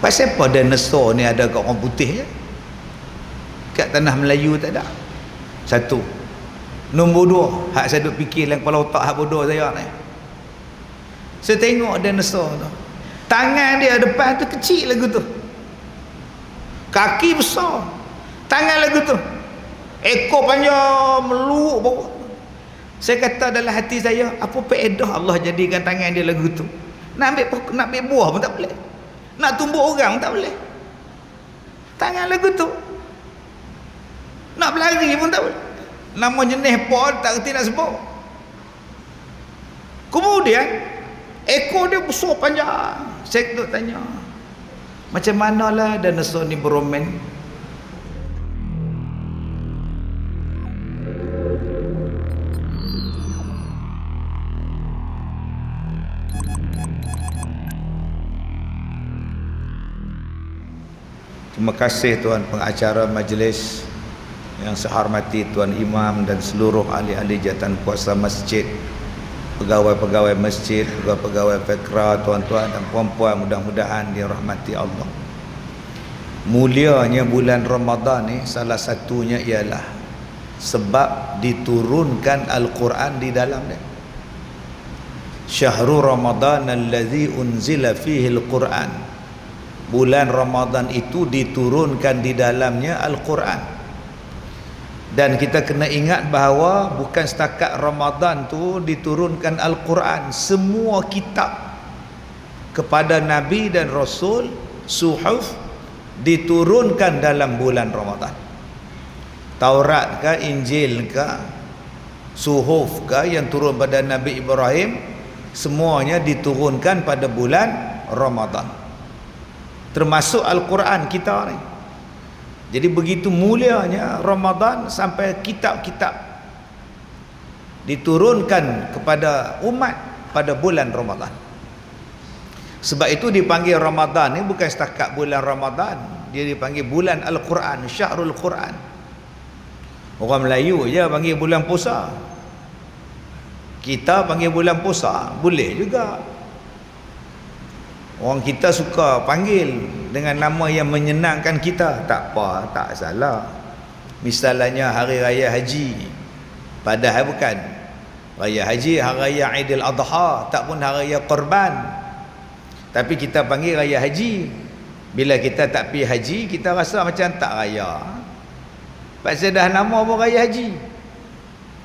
Pasal apa dinosaur ni ada kat orang putih je? Kat tanah Melayu tak ada. Satu. Nombor dua, hak saya duk fikir dalam kepala otak hak bodoh saya ni. Saya tengok dinosaur tu. Tangan dia depan tu kecil lagu tu. Kaki besar. Tangan lagu tu. Ekor panjang meluk bawah. Saya kata dalam hati saya, apa faedah Allah jadikan tangan dia lagu tu? Nak ambil buah pun tak boleh. Nak tumbuk orang pun tak boleh. Tangan lagu tu. Nak berlari pun tak boleh. Nama jenis pun tak kerti nak sebut. Kemudian ekor dia besar panjang. Saya duk tanya, macam manalah dinosaur ni beromen? Terima kasih tuan pengacara majlis yang saya hormati, tuan imam dan seluruh ahli-ahli jawatan kuasa masjid, pegawai-pegawai masjid, pegawai-pegawai fikra, tuan-tuan dan puan-puan, mudah-mudahan dirahmati Allah. Mulianya bulan Ramadan ni salah satunya ialah sebab diturunkan Al-Quran di dalam dia. Syahrul Ramadan allazi unzila fihi Al-Quran. Bulan Ramadan itu diturunkan di dalamnya Al-Quran. Dan kita kena ingat bahawa bukan setakat Ramadan tu diturunkan Al-Quran, semua kitab kepada Nabi dan Rasul, suhuf, diturunkan dalam bulan Ramadan. Taurat ke, Injil ke, suhuf ke yang turun pada Nabi Ibrahim, semuanya diturunkan pada bulan Ramadan, termasuk Al-Quran kita ni. Jadi begitu mulianya Ramadan sampai kitab-kitab diturunkan kepada umat pada bulan Ramadan. Sebab itu dipanggil Ramadan ni bukan setakat bulan Ramadan, dia dipanggil bulan Al-Quran, Syahrul Quran. Orang Melayu je panggil bulan puasa, kita panggil bulan puasa, boleh juga. Orang kita suka panggil dengan nama yang menyenangkan kita, tak apa, tak salah. Misalnya Hari Raya Haji, padahal bukan Raya Haji, Hari Raya Aidil Adha, tak pun Hari Raya Korban, tapi kita panggil Raya Haji. Bila kita tak pergi haji, kita rasa macam tak raya. Pasal dah nama pun Raya Haji.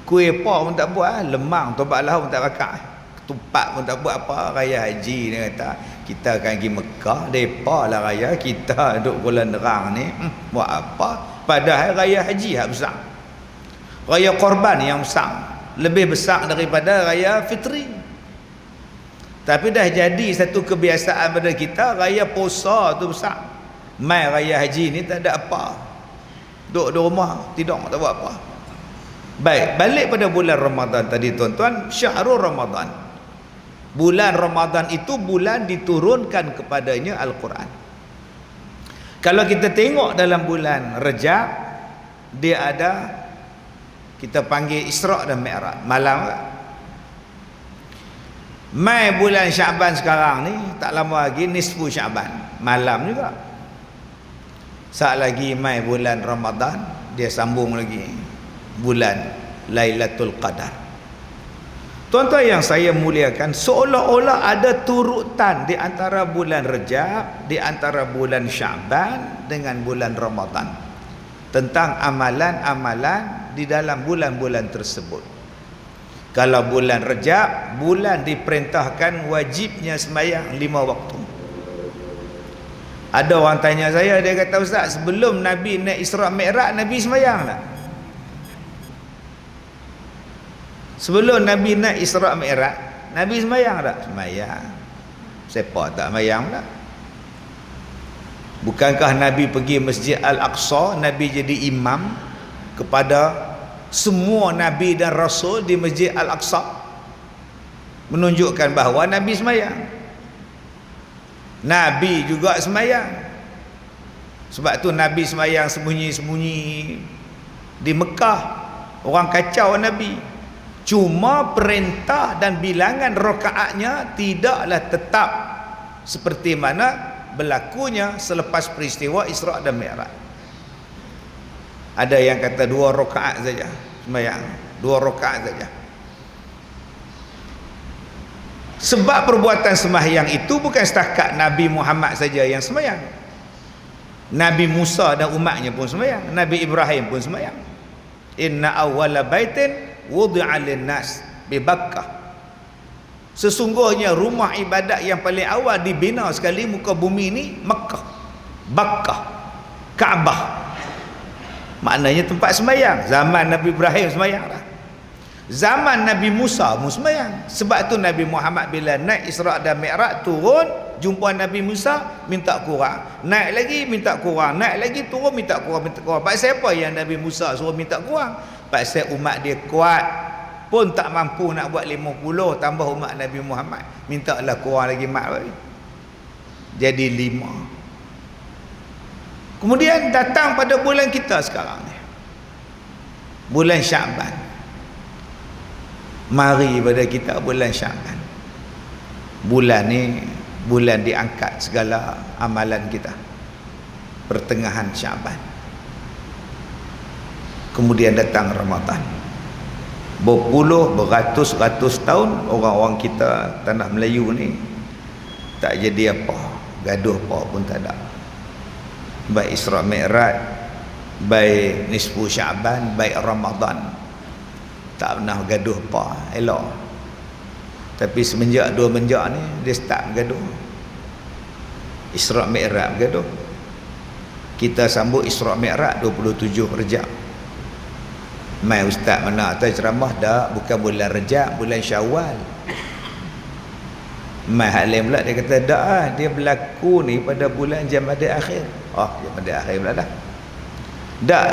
Kuih apa pun tak buat, lemang tobat lah pun tak bakar, ketupat pun tak buat apa. Raya Haji dia kata, kita akan pergi Mekah, depa lah raya, kita duduk Kuala Nerang ni buat apa? Padahal Raya Haji yang besar, Raya Korban yang besar, lebih besar daripada Raya Fitri. Tapi dah jadi satu kebiasaan pada kita, Raya puasa tu besar, mai Raya Haji ni tak ada apa, duduk di rumah tidur tak buat apa. Baik, balik pada bulan Ramadan tadi tuan-tuan. Syahrul Ramadan, bulan Ramadan itu bulan diturunkan kepadanya Al-Quran. Kalau kita tengok dalam bulan Rejab, dia ada, kita panggil Isra' dan Mi'raj, malam. Mai bulan Syaban sekarang ni, tak lama lagi nisfu Syaban, malam juga. Saat lagi mai bulan Ramadan, dia sambung lagi bulan Lailatul Qadar. Tuan-tuan yang saya muliakan, seolah-olah ada turutan di antara bulan Rejab, di antara bulan Syaban dengan bulan Ramadan tentang amalan-amalan di dalam bulan-bulan tersebut. Kalau bulan Rejab, bulan diperintahkan wajibnya sembahyang 5 waktu. Ada orang tanya saya, dia kata, Ustaz, sebelum Nabi naik Isra' Mi'raj, Nabi sembahyang tak? Sebelum Nabi naik Isra' Mi'raj, Nabi sembahyang tak? Sembahyang. Siapa tak sembahyang tak? Bukankah Nabi pergi Masjid Al-Aqsa, Nabi jadi imam kepada semua Nabi dan Rasul di Masjid Al-Aqsa, menunjukkan bahawa Nabi sembahyang. Nabi juga sembahyang. Sebab tu Nabi sembahyang sembunyi-sembunyi di Mekah. Orang kacau Nabi. Cuma perintah dan bilangan rakaatnya tidaklah tetap seperti mana berlakunya selepas peristiwa Isra' dan Mi'raj. Ada yang kata 2 rakaat saja sembahyang, 2 rakaat saja. Sebab perbuatan sembahyang itu bukan setakat Nabi Muhammad saja yang sembahyang. Nabi Musa dan umatnya pun sembahyang, Nabi Ibrahim pun sembahyang. Inna awwala baitin wudi'a lin-nas bi Bakkah. Sesungguhnya rumah ibadat yang paling awal dibina sekali muka bumi ini Makkah, Bakkah, Kaabah. Maknanya tempat sembahyang. Zaman Nabi Ibrahim sembahyang lah. Zaman Nabi Musa pun sembahyang. Sebab tu Nabi Muhammad bila naik Isra' dan Mi'raj, turun jumpa Nabi Musa, minta kurang, naik lagi minta kurang, naik lagi turun minta kurang, minta kurang. Pasal apa yang Nabi Musa suruh minta kurang? Pasal umat dia kuat pun tak mampu nak buat 50, tambah umat Nabi Muhammad, mintalah kurang lagi mak bagi. Jadi 5. Kemudian datang pada bulan kita sekarang ni, bulan Syaban. Mari pada kita bulan Syaban. Bulan ni bulan diangkat segala amalan kita, pertengahan Syaban. Kemudian datang Ramadan. Berpuluh, beratus-ratus tahun orang-orang kita tanah Melayu ni tak jadi apa, gaduh apa pun tak ada. Baik Isra' Mi'raj, baik nisfu Syaban, baik Ramadan, tak pernah gaduh apa, elok. Tapi semenjak 2 menjak ni dia start gaduh. Isra' Mi'raj gaduh. Kita sambut Isra' Mi'raj 27 Rejab. Mai ustaz mana atas ceramah dah, bukan bulan Rejab, bulan Syawal. Mai hak lain pula dia kata dah, dia berlaku ni pada bulan Jamadil Akhir. Jamadil Akhir pula dah. Tak,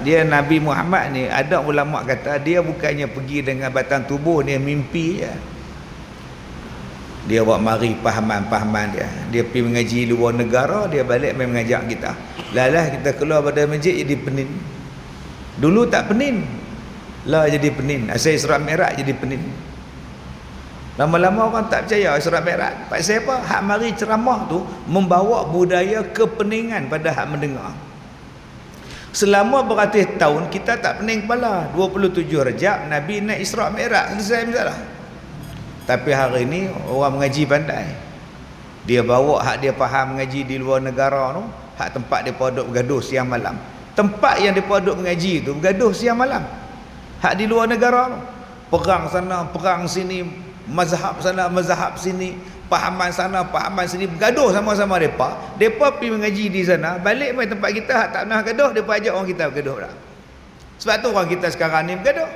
dia Nabi Muhammad ni, ada ulama kata dia bukannya pergi dengan batang tubuh, dia mimpi je. Dia buat mari pahaman-pahaman dia. Dia pergi mengaji luar negara, dia balik main mengajak kita. Lalah kita keluar pada masjid jadi penin. Dulu tak penin. Lah jadi penin. Asal Isra' Mi'raj jadi penin. Lama-lama orang tak percaya Isra' Mi'raj. Pasal apa? Hak mari ceramah tu membawa budaya kepeningan pada hak mendengar. Selama beratus tahun kita tak pening kepala. 27 Rejab Nabi naik Isra' Mi'raj, selesai masalah. Tapi hari ni orang mengaji pandai. Dia bawa hak dia faham mengaji di luar negara tu, hak tempat dia duduk bergaduh siang malam. Tempat yang dia duduk mengaji tu bergaduh siang malam. Hak di luar negara tu, perang sana, perang sini, mazhab sana, mazhab sini, pahaman sana, pahaman sini, bergaduh sama-sama depa. Depa pergi mengaji di sana, balik mai tempat kita hak tak pernah gaduh, depa ajak orang kita bergaduh dah. Sebab tu orang kita sekarang ni bergaduh.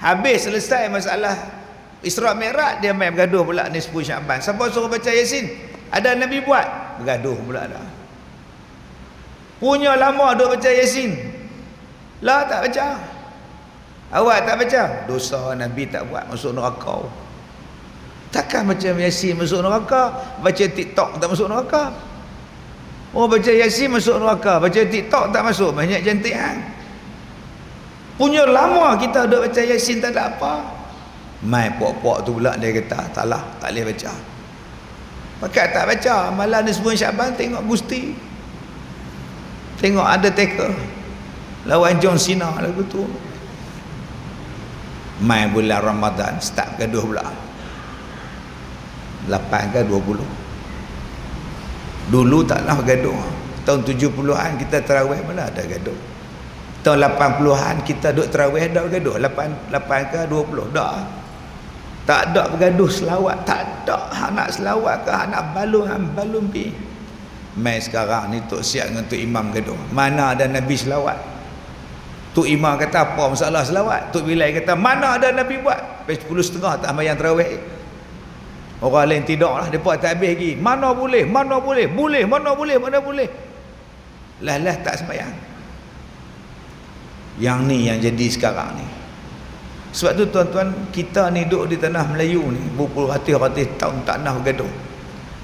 Habis selesai masalah Isra' Mi'raj, dia main bergaduh pula nisfu Syaban. Siapa suruh baca Yasin? Ada Nabi buat, bergaduh pula dah. Punya lama duk baca Yasin, lah tak baca. Awak tak baca, dosa Nabi tak buat, masuk neraka. Takkan macam Yasin masuk neraka, baca TikTok tak masuk neraka. Oh, baca Yasin masuk neraka, baca TikTok tak masuk, banyak jantikan. Punya lama kita duk baca Yasin tak ada apa. Mai puak-puak tu pula dia kata taklah, tak boleh baca. Pakat tak baca, malam ni sebelum Syaban tengok Gusti, tengok ada teka lawan John Cena lagu tu. Mai bulan Ramadan start gaduh pula. 8 ke 20. Dulu taklah gaduh. Tahun 70-an kita tarawih mana ada gaduh. Tahun 80-an kita duk tarawih dah gaduh. 8 ke 20 dah. Tak ada bergaduh selawat, tak ada. Hak nak selawat ke, hak nak balun pi. Mai sekarang ni tok siap dengan tok imam gaduh. Mana ada Nabi selawat? Tok imam kata apa masalah selawat? Tok Bilal kata mana ada Nabi buat? Pukul 10.30 tak sembahyang tarawih. Orang lain tidak lah, depa tak habis lagi. Mana boleh? Mana boleh? Boleh, mana boleh? Mana boleh? Lah tak sembahyang. Yang ni yang jadi sekarang ni. Sebab tu tuan-tuan, kita ni duduk di tanah Melayu ni berpuluh-ratus tahun tak nak bergaduh.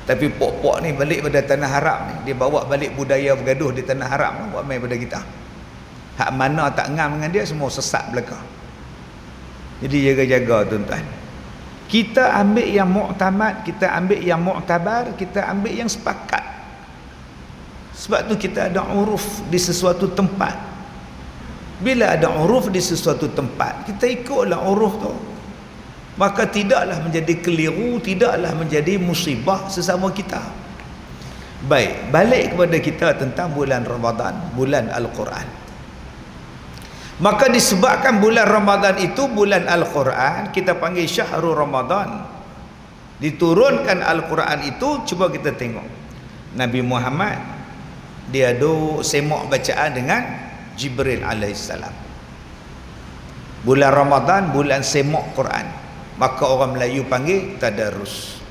Tapi pok-pok ni balik pada tanah Arab ni, dia bawa balik budaya bergaduh di tanah Arab ni, buat main pada kita. Hak mana tak ngam dengan dia semua sesat belaka. Jadi jaga-jaga tuan-tuan. Kita ambil yang muktamad, kita ambil yang muktabar, kita ambil yang sepakat. Sebab tu kita ada uruf di sesuatu tempat. Bila ada uruf di sesuatu tempat, kita ikutlah uruf tu. Maka tidaklah menjadi keliru, tidaklah menjadi musibah sesama kita. Baik, balik kepada kita tentang bulan Ramadan, bulan Al-Quran. Maka disebabkan bulan Ramadan itu bulan Al-Quran, kita panggil Syahrul Ramadan. Diturunkan Al-Quran itu, cuba kita tengok. Nabi Muhammad, dia ada semak bacaan dengan Jibril alaihissalam. Bulan Ramadan, bulan semak Quran. Maka orang Melayu panggil tadarus.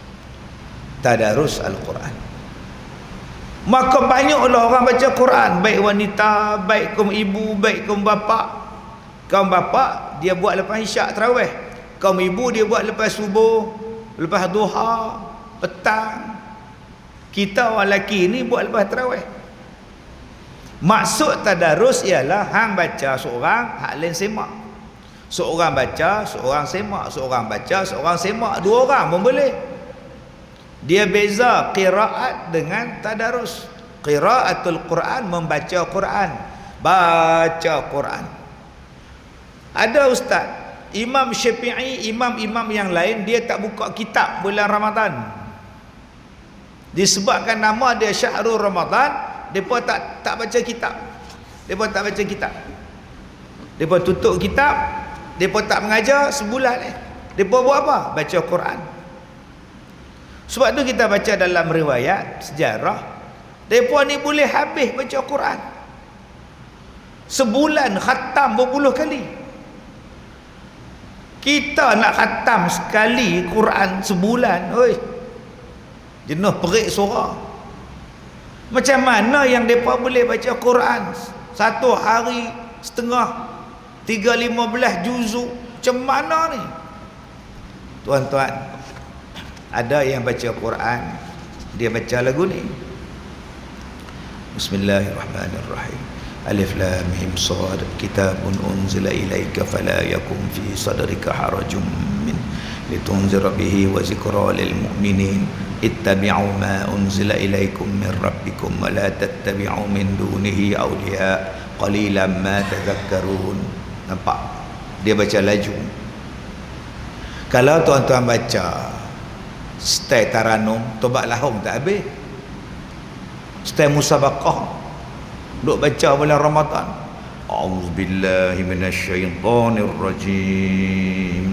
Tadarus Al-Quran. Maka banyaklah orang baca Quran, baik wanita, baik kaum ibu, baik kaum bapa. Kaum bapa dia buat lepas isyak tarawih. Kaum ibu dia buat lepas subuh, lepas duha, petang. Kita orang lelaki ni buat lepas tarawih. Maksud tadarus ialah hang baca seorang, hak lain semak. Seorang baca, seorang semak, seorang baca, seorang semak, dua orang pun boleh. Dia beza qiraat dengan tadarus. Qiraatul Quran, membaca Quran, baca Quran. Ada ustaz Imam Syafi'i, imam-imam yang lain, dia tak buka kitab bulan Ramadan. Disebabkan nama dia Syahrul Ramadan, depa tak baca kitab. Depa tak baca kitab. Depa tutup kitab, depa tak mengajar sebulan ni. Depa buat apa? Baca Quran. Sebab tu kita baca dalam riwayat sejarah, depa ni boleh habis baca Quran. Sebulan khatam berpuluh kali. Kita nak khatam sekali Quran sebulan, oi. Jenuh perik suara. Macam mana yang depa boleh baca Quran satu hari setengah, 3-15 juzuk? Macam mana ni? Tuan-tuan, ada yang baca Quran, dia baca lagu ni. Bismillahirrahmanirrahim. Alif lam mim shad, kitabun unzila ilaika fala yakun fi sadrika harajun min litunzira bihi wa zikra lil mu'minin ittabi'u ma unzila ilaikum min rabbikum wa la tattabi'u min dunihi awliya qalilan ma tadhakkarun. Nampak? Dia baca laju. Kalau tuan-tuan baca style taranum, tobat lahum tak habis. Style musabaqah, duk baca bulan Ramadan. A'udzubillahi minasyaitonirrajim.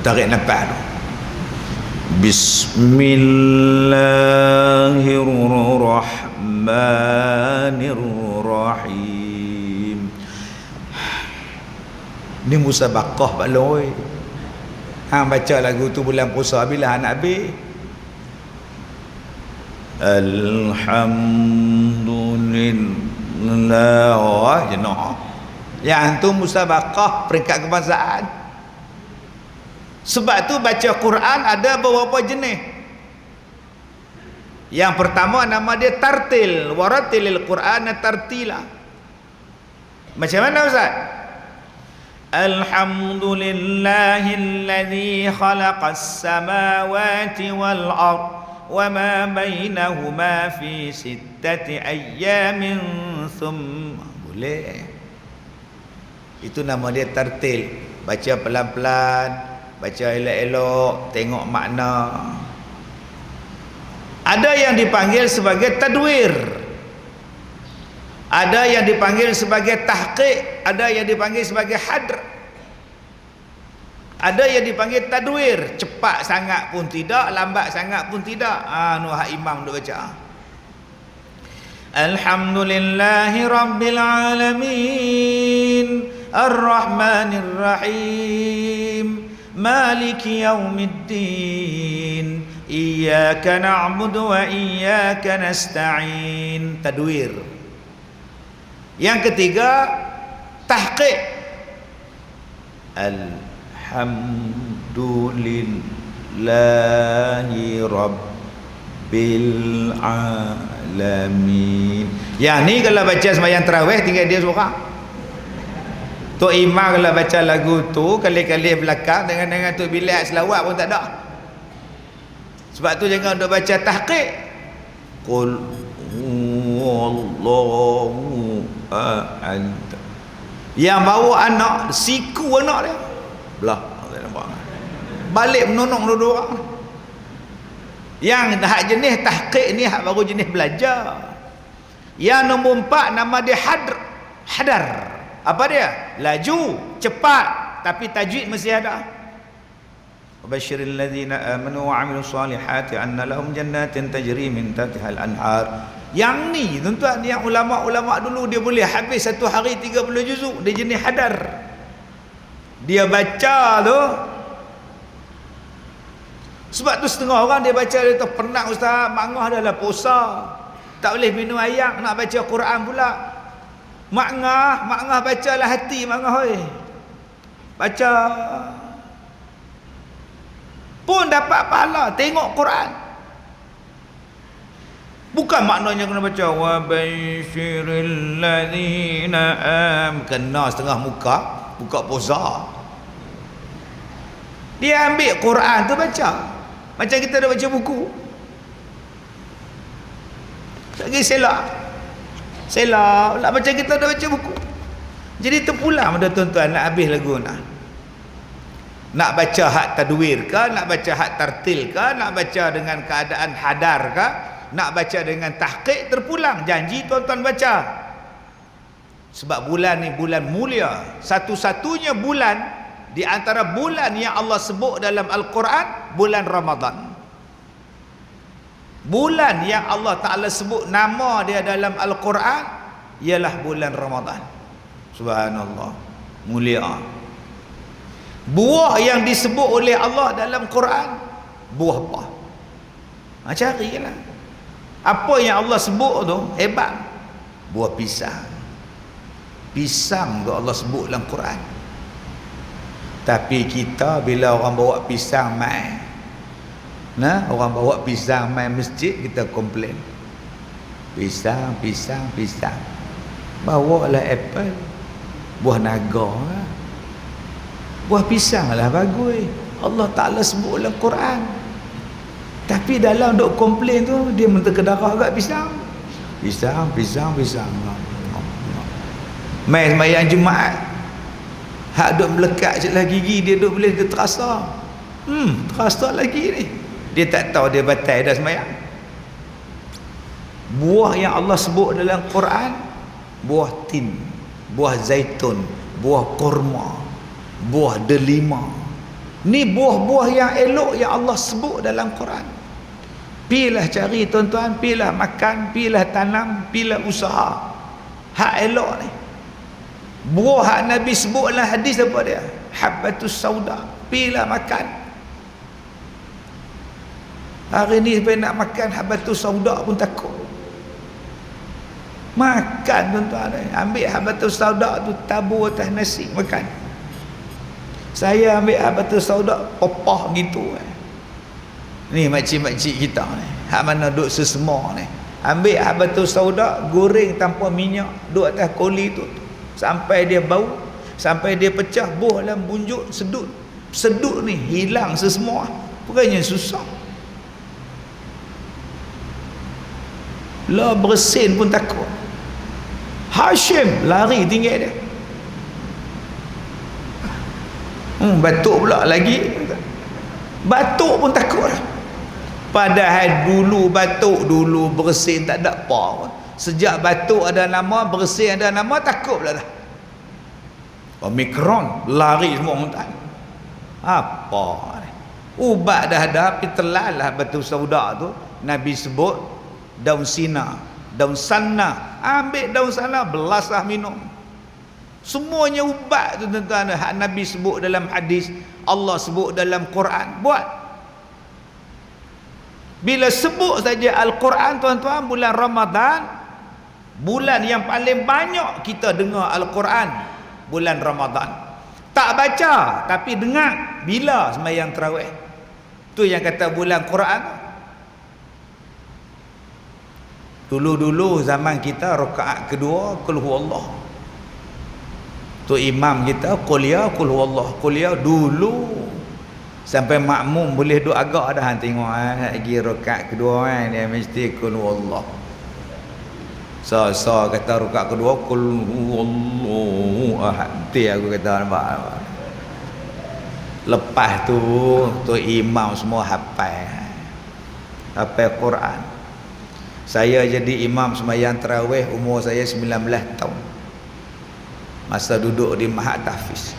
Tarik nafas tu. Bismillahirrahmanirrahim. Ni musabaqah Pak Loi. Hang baca lagu tu bulan puasa, bila hang nak habis? Alhamdulillah. Jenah. Yang tu musabaqah peringkat kebangsaan. Sebab tu baca Quran ada beberapa jenis. Yang pertama nama dia tartil. Waratilil Quran tartila. Macam mana Ustaz? Alhamdulillahilladzi khalaqas samawati wal ard wa ma bainahuma fi sittati ayyamin thumma. Boleh. Itu nama dia tartil. Baca pelan-pelan, baca elok-elok, tengok makna. Ada yang dipanggil sebagai tadwir, ada yang dipanggil sebagai tahqiq, ada yang dipanggil sebagai hadr, ada yang dipanggil tadwir. Cepat sangat pun tidak, lambat sangat pun tidak. Nu hak imam duk baca. Alhamdulillahi rabbil alamin, arrahmanir rahim, maliki yaumiddin, iyyaka na'budu wa iyyaka nasta'in. Tadwir. Yang ketiga tahqiq. Alhamdulillahi rabbil alamin. Yang ni kalau baca sembahyang tarawih tinggal dia seorang. Tok Imam kalau baca lagu tu kali-kali belakang dengan Tok Bilal selawat pun tak ada. Sebab tu jangan duk baca tahqiq. Qul huwallahu ahad. Yang bawa anak, siku anak dia. Belah, tak nampak. Balik menonong dua-dua orang. Yang hak jenis tahqiq ni hak baru jenis belajar. Yang nombor 4 nama dia hadar. Apa dia? Laju, cepat, tapi tajwid mesti ada. Wabasyiril ladzina amanu wa 'amilus solihati anna lahum jannatin tajri min tahtiha al-anhar. Yang ni tuan-tuan, yang ulama-ulama dulu dia boleh habis satu hari 30 juzuk, dia jenis hadar. Dia baca tu. Sebab tu setengah orang dia baca dia tu penat ustaz, mangah adalah puasa. Tak boleh minum air, nak baca Quran pula. Mangah bacalah hati mangah oi. Baca pun dapat pahala tengok Quran. Bukan maknanya kena baca wa basyiril ladzina kena setengah muka, buka puasa. Dia ambil Quran tu baca. Macam kita dah baca buku. Lagi selak pula macam kita dah baca buku. Jadi terpulang pada tuan-tuan nak habis lagu nak baca hak tadwir ke, nak baca hak tartil ke, nak baca dengan keadaan hadar ke, nak baca dengan tahqiq, terpulang. Janji tuan-tuan baca. Sebab bulan ni bulan mulia, satu-satunya bulan di antara bulan yang Allah sebut dalam Al-Quran, bulan Ramadan. Bulan yang Allah Ta'ala sebut nama dia dalam Al-Quran ialah bulan Ramadan. Subhanallah, mulia. Buah yang disebut oleh Allah dalam Quran, buah apa? Carilah apa yang Allah sebut tu, hebat. Buah pisang. Pisang tu Allah sebut dalam Quran. Tapi kita bila orang bawa pisang mai, orang bawa pisang mai masjid, kita komplain. Pisang. Bawalah apple, buah naga lah. Buah pisang lah bagus. Allah Ta'ala sebut dalam Quran. Tapi dalam duk komplain tu, dia minta kedarah agak pisang. Mai sembahyang Jumaat, hak duk melekat je lah gigi dia, duk boleh dia terasa. Terasa lagi ni. Dia tak tahu dia batal dah sembahyang. Buah yang Allah sebut dalam Quran, buah tin, buah zaitun, buah kurma, buah delima. Ni buah-buah yang elok yang Allah sebut dalam Quran. Pilah cari tuan-tuan, pilah makan, pilah tanam, pilah usaha hak elok ni. Buah hak Nabi sebut dalam hadis apa dia? Habbatus sauda. Pilah makan. Hari ni sampai nak makan habbatus sauda pun takut. Makan tuan-tuan, ambil habbatus sauda tu tabur atas nasi makan. Saya ambil habbatus sauda popah gitu. Ni makcik-makcik kita ni, hak mana duk sesema ni, ambil habbatus sauda, goreng tanpa minyak, duk atas koli tu sampai dia bau, sampai dia pecah, buh dalam bunjuk, sedut ni hilang sesemua. Bukannya susah. Lah bersin pun takut. Hashim lari tinggal dia. Batuk pula lagi. Batuk pun takut. Padahal dulu batuk, dulu bersin tak ada apa pun. Sejak batuk ada nama, bersin ada nama, takut pula dah. Omikron lari semua muntah. Apa ni? Ubat dah ada, tapi terlalah batu sauda tu. Nabi sebut daun sina, daun sana. Ambil daun sana, belaslah minum. Semuanya ubat tu tuan-tuan. Hak Nabi sebut dalam hadis, Allah sebut dalam Quran, buat. Bila sebut saja Al-Quran tuan-tuan, bulan Ramadan, bulan yang paling banyak kita dengar Al-Quran, bulan Ramadan. Tak baca tapi dengar bila sembahyang tarawih. Tu yang kata bulan Quran. Dulu-dulu zaman kita rakaat kedua qul huwallah. Tu imam kita kuliah qul huwallah, kuliah dulu sampai makmum boleh duk agak dah. Tengok lagi rakaat kedua dia mesti qul huwallah. So kata rakaat kedua qul huwallahu ahad. Aku kata nampak. Lepas tu imam semua hafal Quran. Saya jadi imam sembahyang tarawih umur saya 19 tahun. Masa duduk di Mahat Tahfiz.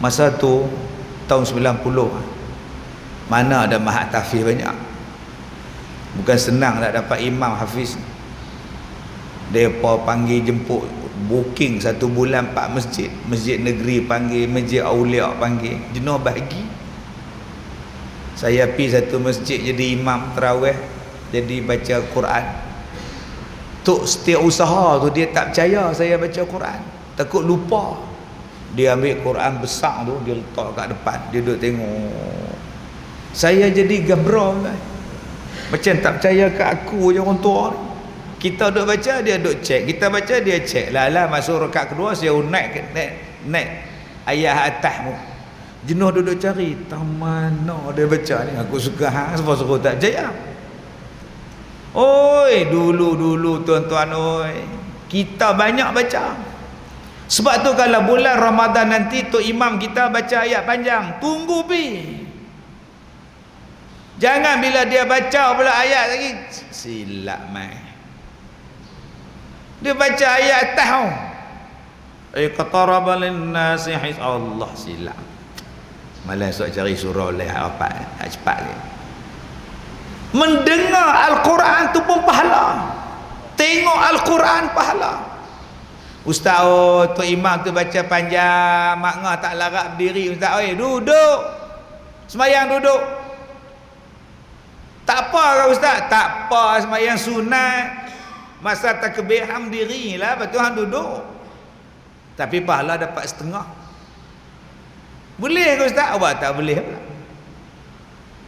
Masa tu tahun 90. Mana ada Mahat Tahfiz banyak. Bukan senang nak dapat imam hafiz. Depa panggil jemput, booking 1 bulan 4 masjid. Masjid negeri panggil, masjid Aulia panggil, jenuh bagi. Saya pergi satu masjid jadi imam tarawih, jadi baca Quran. Tok setiap usaha tu dia tak percaya saya baca Quran, takut lupa. Dia ambil Quran besar tu, dia letak kat depan, dia duduk tengok. Saya jadi gabra kan? Macam tak percaya kat aku je orang tua ni. Kita duduk baca, dia duduk cek. Kita baca, dia cek. Lah masuk rakaat kedua, saya naik ayat atas tu. Jenuh duduk cari, tak mana dia baca ni. Aku suka hang, sebab suruh tak percaya. Oi, dulu tuan-tuan oi, kita banyak baca. Sebab tu kalau bulan Ramadan nanti tu imam kita baca ayat panjang, tunggu pi. Jangan bila dia baca pula ayat lagi silap mai. Dia baca ayat atas tu. Iqtaraba lin-nasi Allah, silap. Malas sok cari surah lain apa cepat ni. Mendengar Al-Quran tu pun pahala. Tengok Al-Quran pahala. Ustaz, tu imam tu baca panjang, mak ngah tak larat berdiri. Ustaz, duduk. Sembahyang duduk. Tak apa ke ustaz? Tak apa, sembahyang sunat. Masa takbir hang dirilah, lepas tu hang duduk. Tapi pahala dapat setengah. Boleh ke ustaz? Awak tak boleh pula.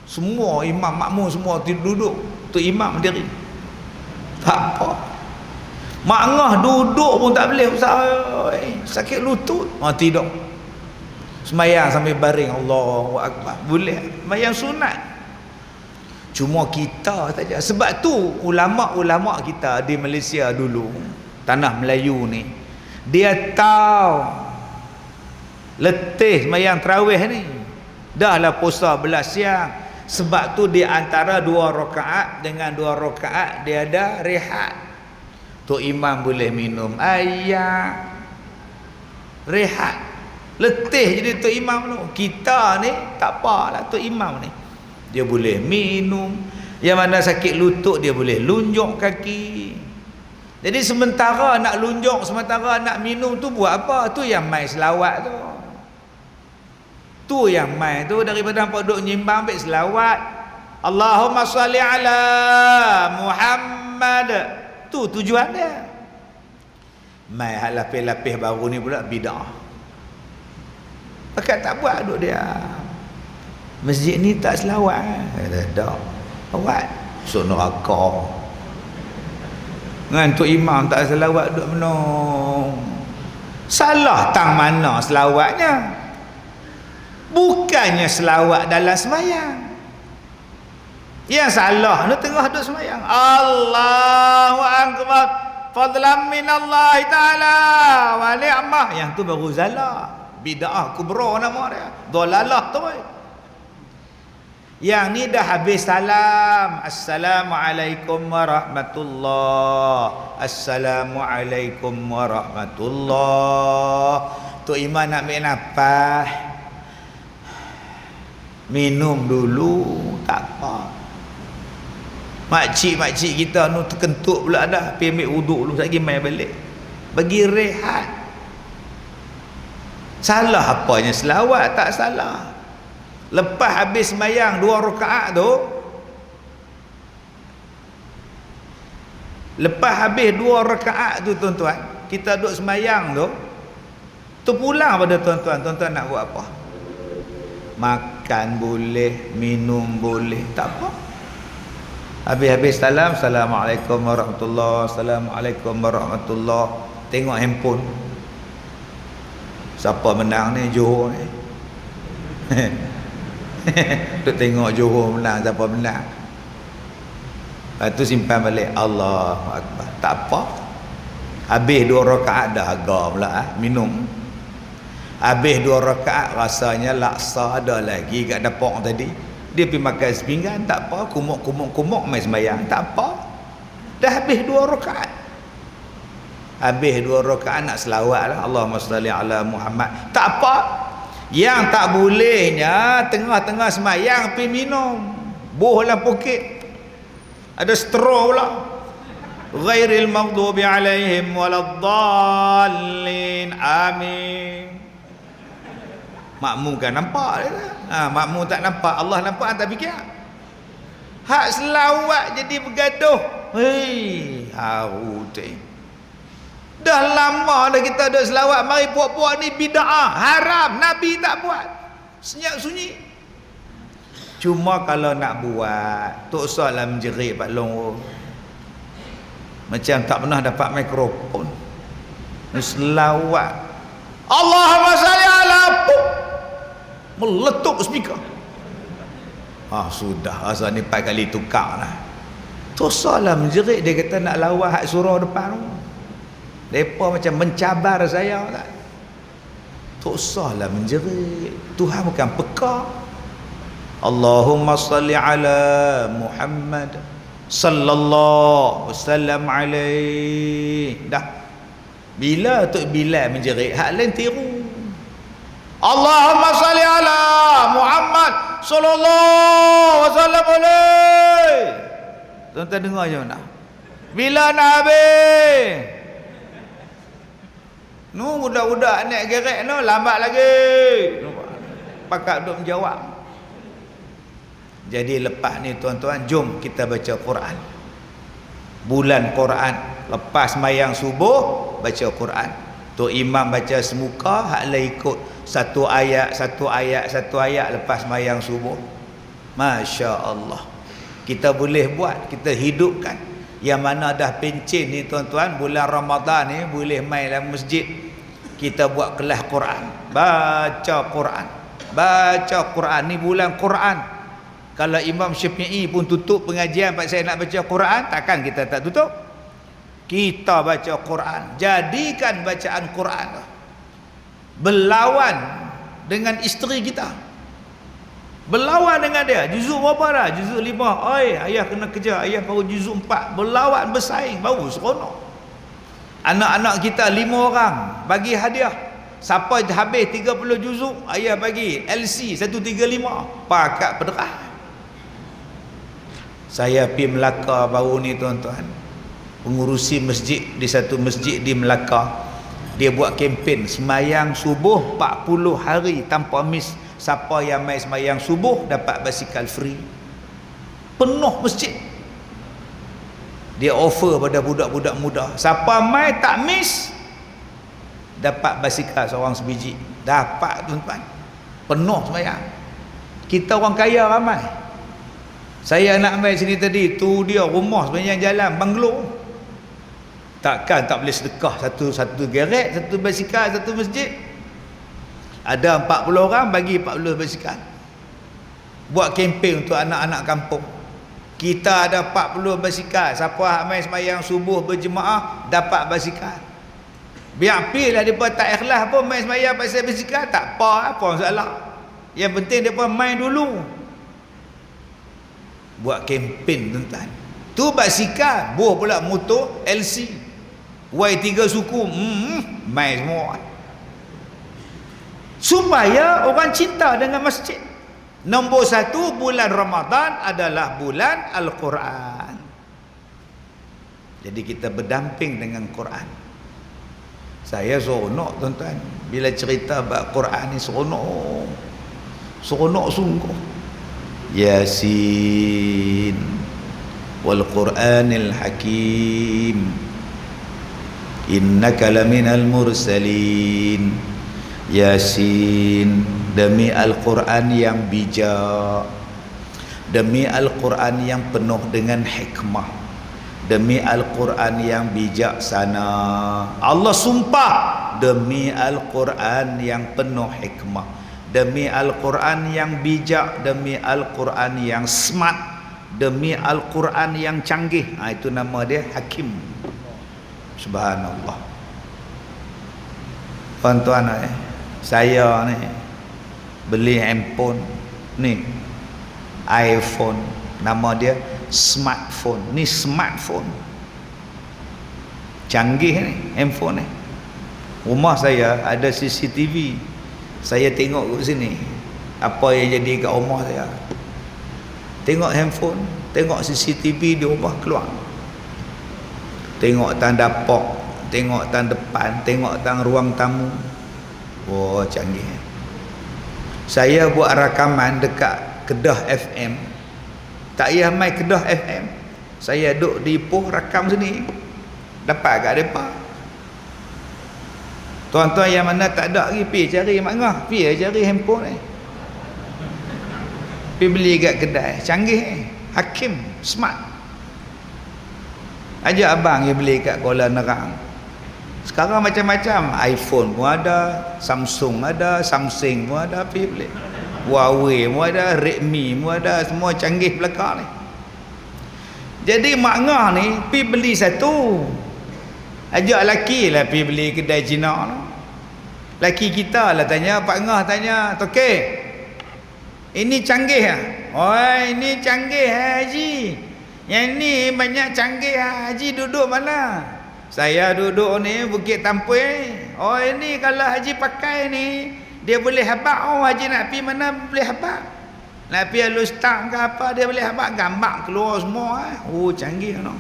Semua imam makmum semua duduk, tu imam diri. Tak apa. Mak ngah duduk pun tak boleh ustaz. Sakit lutut. Tidak. Sembahyang sambil baring, Allahu akbar. Boleh. Sembahyang sunat. Cuma kita saja. Sebab tu ulama-ulama kita di Malaysia dulu, tanah Melayu ni, dia tahu letih sembahyang tarawih ni. Dahlah puasa belas siang. Sebab tu di antara 2 rakaat dengan 2 rakaat dia ada rehat. Tu imam boleh minum air, rehat. Letih jadi tu imam tu. Kita ni tak apalah, tu imam ni dia boleh minum. Yang mana sakit lutut dia boleh lunjuk kaki. Jadi sementara nak lunjuk, sementara nak minum tu buat apa? Tu yang mai selawat tu. Tu yang mai tu, daripada hampa duk nyimbang ambil selawat. Allahumma salli ala Muhammad. Tu tujuan dia. Mai hal lapis-lapis baru ni pula bid'ah. Pakat tak buat duk dia. Masjid ni tak selawat. Tak. Buat. So neraka. Ngan tu imam tak selawat duk menung. Salah tang mana selawatnya? Bukannya selawat dalam sembahyang. Yang salah ni tengah duduk sembahyang. Allahu akbar. Fadlan minallahi ta'ala wa ni'mah. Yang tu baru zalah. Bid'ah kubra nama dia. Dhalalah tu. Yang ni dah habis salam. Assalamualaikum warahmatullah. Assalamualaikum warahmatullah. Tu imam nak ambil nafas. Minum dulu, tak apa. Makcik-makcik kita nu terkentut pula dah, pergi ambil wuduk dulu, lagi main balik. Bagi rehat. Salah apanya selawat? Tak salah. Lepas habis sembahyang 2 rakaat tu, lepas habis 2 rakaat tu tuan-tuan, kita duduk sembahyang tu pulang pada tuan-tuan. Tuan-tuan nak buat apa? Makan boleh, minum boleh, tak apa. Habis-habis salam, Assalamualaikum warahmatullahi, Assalamualaikum warahmatullahi. Tengok handphone. Siapa menang ni? Johor ni. Duk tengok Johor menang, siapa menang. Lepas tu simpan balik. Allahu Akbar. Tak apa. Habis 2 rakaat dah agak pula minum. Habis 2 rakaat rasanya laksa ada lagi kat dapur tadi. Dia pergi makan sepinggan, tak apa. Kumuk main sembahyang, tak apa. Dah habis 2 rakaat. Habis 2 rakaat nak selawat lah, Allahumma salli ala Muhammad. Tak apa. Yang tak bolehnya tengah-tengah sembahyang pergi minum. Buh dalam poket. Ada straw pula. Ghairil maghdubi alaihim waladdallin. Amin. Makmum kan nampak dia. Makmum tak nampak, Allah nampak tak fikir. Hak selawat jadi bergaduh. Hei, haru tu. Dah lama dah kita ada selawat, mari puak-puak ni bid'ah, haram, Nabi tak buat. Senyap sunyi. Cuma kalau nak buat, tak usahlah menjerit Pak Long. Macam tak pernah dapat mikrofon. Selawat. Allahumma salli ala meletup speaker. Sudah asal ni 4 kali tukar lah. Tosahlah menjerit. Dia kata nak lawan hak surau depan tu. Mereka macam mencabar saya tak? Tosahlah menjerit. Tuhan bukan peka. Allahumma salli ala Muhammad sallallahu wasallam alaihi. Dah. Bila Tok Bilal menjerit, hak lain tiru. Allahumma salli ala Muhammad sallallahu wasallam alaihi. Tuan-tuan dengar je mana? Bila nak habis? Nu budak-budak naik gerek no lambat lagi. Pakak duk menjawab. Jadi lepas ni tuan-tuan, jom kita baca Quran. Bulan Quran, lepas sembahyang subuh baca Quran. Tok imam baca semuka, hak la ikut satu ayat lepas sembahyang subuh. Masya-Allah. Kita boleh buat, kita hidupkan. Yang mana dah pencen ni tuan-tuan, bulan Ramadan ni boleh main dalam masjid. Kita buat kelas Quran, baca Quran. Baca Quran ni bulan Quran. Kalau Imam Syafi'i pun tutup pengajian pasal saya nak baca Quran, takkan kita tak tutup? Kita baca Quran. Jadikan bacaan Quran berlawan dengan isteri kita. Berlawan dengan dia. Juzuk berapa dah? Juzuk 5. Oi, ayah kena kerja. Ayah baru juzuk 4. Berlawan, bersaing. Baru seronok. Anak-anak kita 5 orang bagi hadiah. Siapa habis 30 juzuk, ayah bagi LC 135. Pakat pederah. Saya pergi Melaka baru ni tuan-tuan. Pengurusi masjid di satu masjid di Melaka. Dia buat kempen semayang subuh 40 hari tanpa miss. Siapa yang mai semayang subuh dapat basikal free. Penuh masjid. Dia offer pada budak-budak muda. Siapa mai tak miss dapat basikal seorang sebiji. Dapat tuan-tuan. Penuh semayang. Kita orang kaya ramai. Saya nak mai sini tadi, tu dia rumah sepanjang jalan banglo. Takkan tak boleh sedekah satu gerek, satu basikal, satu masjid. Ada 40 orang bagi 40 basikal. Buat kempen untuk anak-anak kampung. Kita ada 40 basikal. Siapa hak mai sembahyang subuh berjemaah dapat basikal. Biar pilih depa tak ikhlas pun mai sembahyang pasal basikal, tak apa masalah. Yang penting depa mai dulu. Buat kempen tuan-tuan. Tu basikal, buah pula motor LC. Y3 suku, mai semua. Supaya orang cinta dengan masjid. Nombor 1, bulan Ramadan adalah bulan Al-Quran. Jadi kita berdamping dengan Quran. Saya seronok tuan-tuan. Bila cerita bab Quran ni seronok. Seronok sungguh. Yasin wal Quranil Hakim. Innaka laminal mursalin. Yasin, demi Al-Quran yang bijak, demi Al-Quran yang penuh dengan hikmah, demi Al-Quran yang bijaksana. Allah sumpah demi Al-Quran yang penuh hikmah, demi Al-Quran yang bijak, demi Al-Quran yang smart, demi Al-Quran yang canggih. Itu nama dia Hakim. Subhanallah. Tuan-tuan, saya ni beli handphone ni, iPhone, nama dia smartphone. Ni smartphone canggih ni handphone ni. Rumah saya ada CCTV, saya tengok kat sini apa yang jadi kat rumah saya. Tengok handphone, tengok CCTV di rumah keluar, tengok tang dapur, tengok tang depan, tengok tang ruang tamu. Oh, canggih. Saya buat rakaman dekat Kedah FM. Tak payah mai Kedah FM, saya duduk di Ipoh rakam sini, dapat kat depa. Tuan-tuan yang mana tak ada lagi, pergi cari Mak Ngah, pergi cari handphone ni, pergi beli kat kedai canggih ni. Hakim, smart. Ajak abang pergi beli kat Kuala Nerang. Sekarang macam-macam, iPhone pun ada, Samsung ada, Samsung pun ada, pergi beli. Huawei pun ada, Redmi pun ada, semua canggih belakang ni. Jadi Mak Ngah ni pergi beli satu, ajak laki lah pergi beli kedai Cina tu. Laki kita lah tanya, Pak Ngah tanya, "Tokek, ini canggih ah?" "Oh, ini canggih Haji. Yang ni banyak canggih Haji, duduk mana?" "Saya duduk ni Bukit Tampui." "Oh, ini kalau Haji pakai ni dia boleh habaq." "Oh, Haji nak pergi mana boleh habaq? Nak pergi Alustang ke apa dia boleh habaq, gambar keluar semua." Oh, canggih no.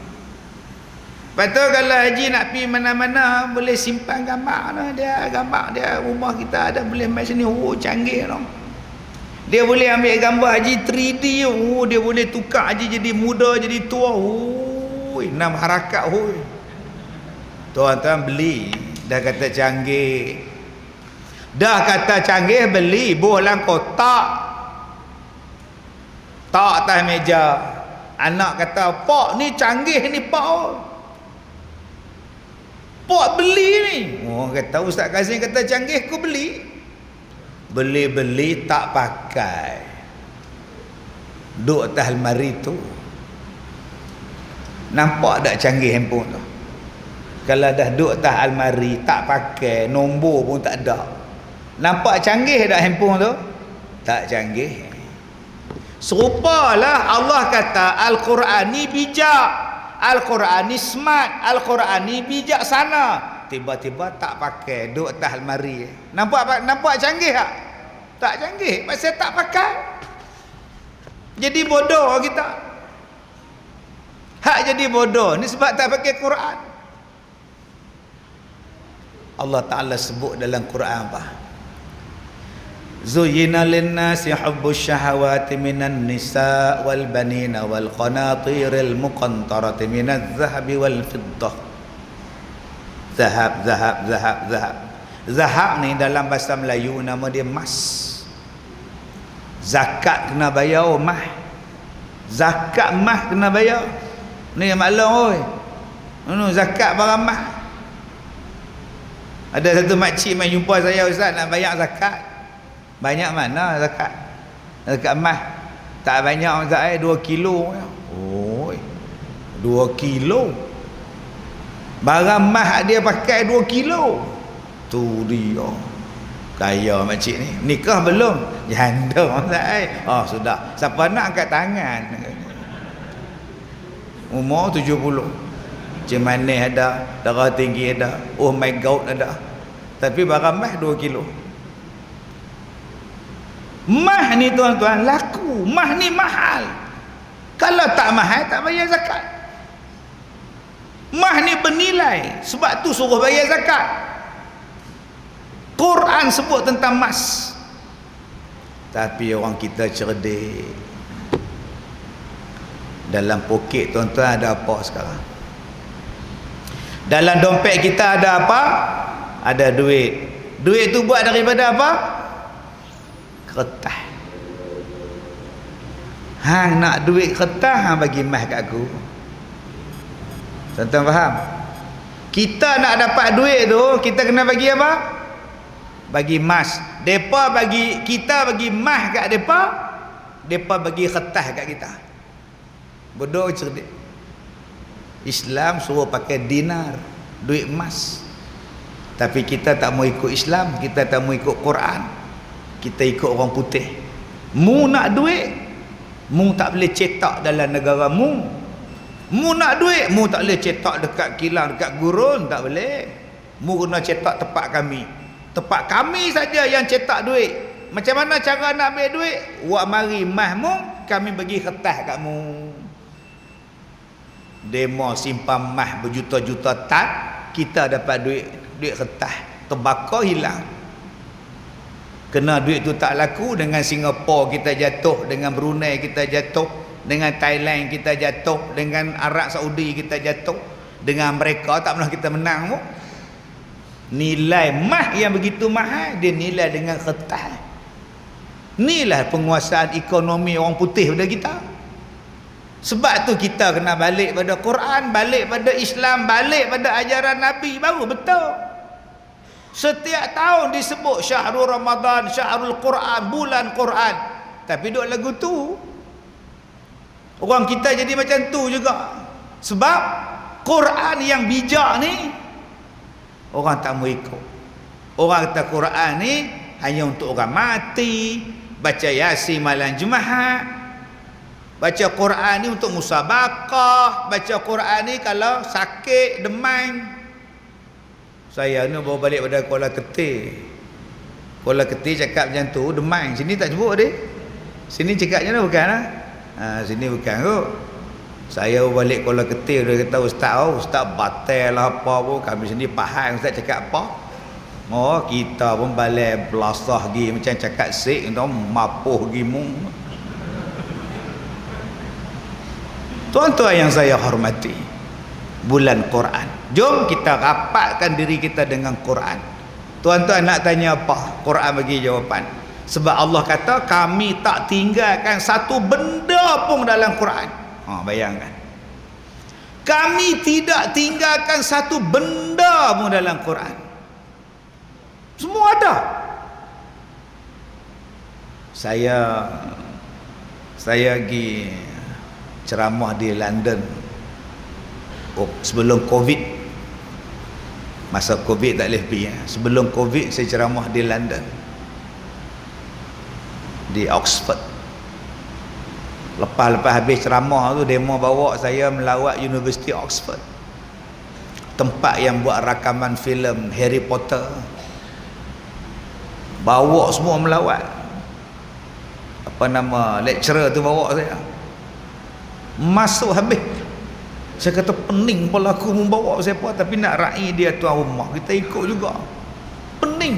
Lepas tu kalau Haji nak pergi mana-mana boleh simpan gambar no. Dia gambar dia rumah kita ada, boleh main sini. Oh, canggih no. Dia boleh ambil gambar Haji 3D. Oh, dia boleh tukar Haji jadi muda jadi tua. Oh, 6 harakat. Oh, tuan-tuan beli, dah kata canggih. Dah kata canggih, beli bohlang kotak, tak atas meja. Anak kata, "Pak ni canggih ni Pak. Pak beli ni." Oh, kata Ustaz Kazim kata canggih, aku beli. Beli tak pakai, duduk atas almari tu. Nampak tak canggih handphone tu? Kalau dah duduk atas almari tak pakai, nombor pun tak ada, nampak canggih tak handphone tu? Tak canggih. Serupalah Allah kata Al-Quran ni bijak, Al-Quran ni smart, Al-Quran ni bijaksana. Tiba-tiba tak pakai, duduk atas almari. Nampak canggih tak? Tak canggih, pasal tak pakai. Jadi bodoh kita. Hak jadi bodoh ni sebab tak pakai Quran. Allah Ta'ala sebut dalam Quran apa? Zuyyina lin-nasi hubbus syahawati minan nisa wal banina wal qanatiril muqantarati minadh dhahabi wal fiddah. Zahab. Zahab ni dalam bahasa Melayu nama dia emas. Zakat kena bayar mah. Zakat mah kena bayar. Ni maklum oi. Zakat barang mah. Ada satu makcik mai jumpa saya, "Ustaz nak bayar zakat." "Banyak mana zakat?" "Zakat emas." "Tak banyak Ustaz, 2 kilo." "Oi, 2 kilo. Barang emas dia pakai 2 kilo. Tu dia. Kaya makcik ni. Nikah belum? Janda Ustaz. Oh, sudah. Siapa nak angkat tangan? Umur 70. Macam manis ada, darah tinggi ada, oh my gout ada. Tapi barang emas 2 kilo. Mah ni tuan-tuan laku, mah ni mahal. Kalau tak mahal tak bayar zakat. Mah ni bernilai, sebab tu suruh bayar zakat. Quran sebut tentang emas. Tapi orang kita cerdik. Dalam poket tuan-tuan ada apa sekarang? Dalam dompet kita ada apa? Ada duit. Duit tu buat daripada apa? Kertas. Hang nak duit kertas, hang bagi emas kat aku. Tuan-tuan faham? Kita nak dapat duit tu, kita kena bagi apa? Bagi emas. Depa bagi, kita bagi emas kat depa, depa bagi kertas kat kita. Bodoh cerdik. Islam suruh pakai dinar, duit emas. Tapi kita tak mau ikut Islam, kita tak mau ikut Quran. Kita ikut orang putih. Mu nak duit, mu tak boleh cetak dalam negara mu. Mu nak duit, mu tak boleh cetak dekat kilang, dekat gurun, tak boleh. Mu kena cetak tempat kami. Tempat kami saja yang cetak duit. Macam mana cara nak ambil duit? Wak mari mah mu, kami bagi kertas kat mu. Demo simpan mah berjuta-juta tan, kita dapat duit kertas. Terbakar hilang. Kena duit tu tak laku, dengan Singapura kita jatuh, dengan Brunei kita jatuh, dengan Thailand kita jatuh, dengan Arab Saudi kita jatuh, dengan mereka tak pernah kita menang pun. Nilai mah yang begitu mahal, dia nilai dengan kertas. Inilah penguasaan ekonomi orang putih pada kita. Sebab tu kita kena balik pada Quran, balik pada Islam, balik pada ajaran Nabi, baru betul. Setiap tahun disebut Syahrul Ramadan, Syahrul Quran, bulan Quran, tapi duk lagu tu. Orang kita jadi macam tu juga. Sebab Quran yang bijak ni orang tak mau ikut. Orang kata Quran ni hanya untuk orang mati, baca Yasin malam Jumaat, baca Quran ni untuk musabaqah, baca Quran ni kalau sakit, demam. Saya ni bawa balik pada Kuala Ketir. Kuala Ketir cakap macam tu, demam. Sini tak sebut dia. Sini cakapnya lah bukan lah. Sini bukan kot. Saya balik Kuala Ketir, dia kata ustaz batal lah apa pun. Kami sini faham ustaz cakap apa. Oh, kita pun balik belasah pergi macam cakap sik, kita mapuh pergi mung. Tuan-tuan yang saya hormati, bulan Quran. Jom kita rapatkan diri kita dengan Quran. Tuan-tuan nak tanya apa? Quran bagi jawapan. Sebab Allah kata kami tak tinggalkan satu benda pun dalam Quran. Bayangkan. Kami tidak tinggalkan satu benda pun dalam Quran. Semua ada. Saya pergi ceramah di London sebelum Covid. Masa Covid tak boleh pergi. Sebelum Covid saya ceramah di London, di Oxford. Lepas habis ceramah tu, demo bawa saya melawat University Oxford, tempat yang buat rakaman filem Harry Potter. Bawa semua melawat. Lecturer tu bawa saya. Masuk habis, saya kata pening kepala aku membawa siapa, tapi nak raih dia tuan rumah, kita ikut juga. Pening.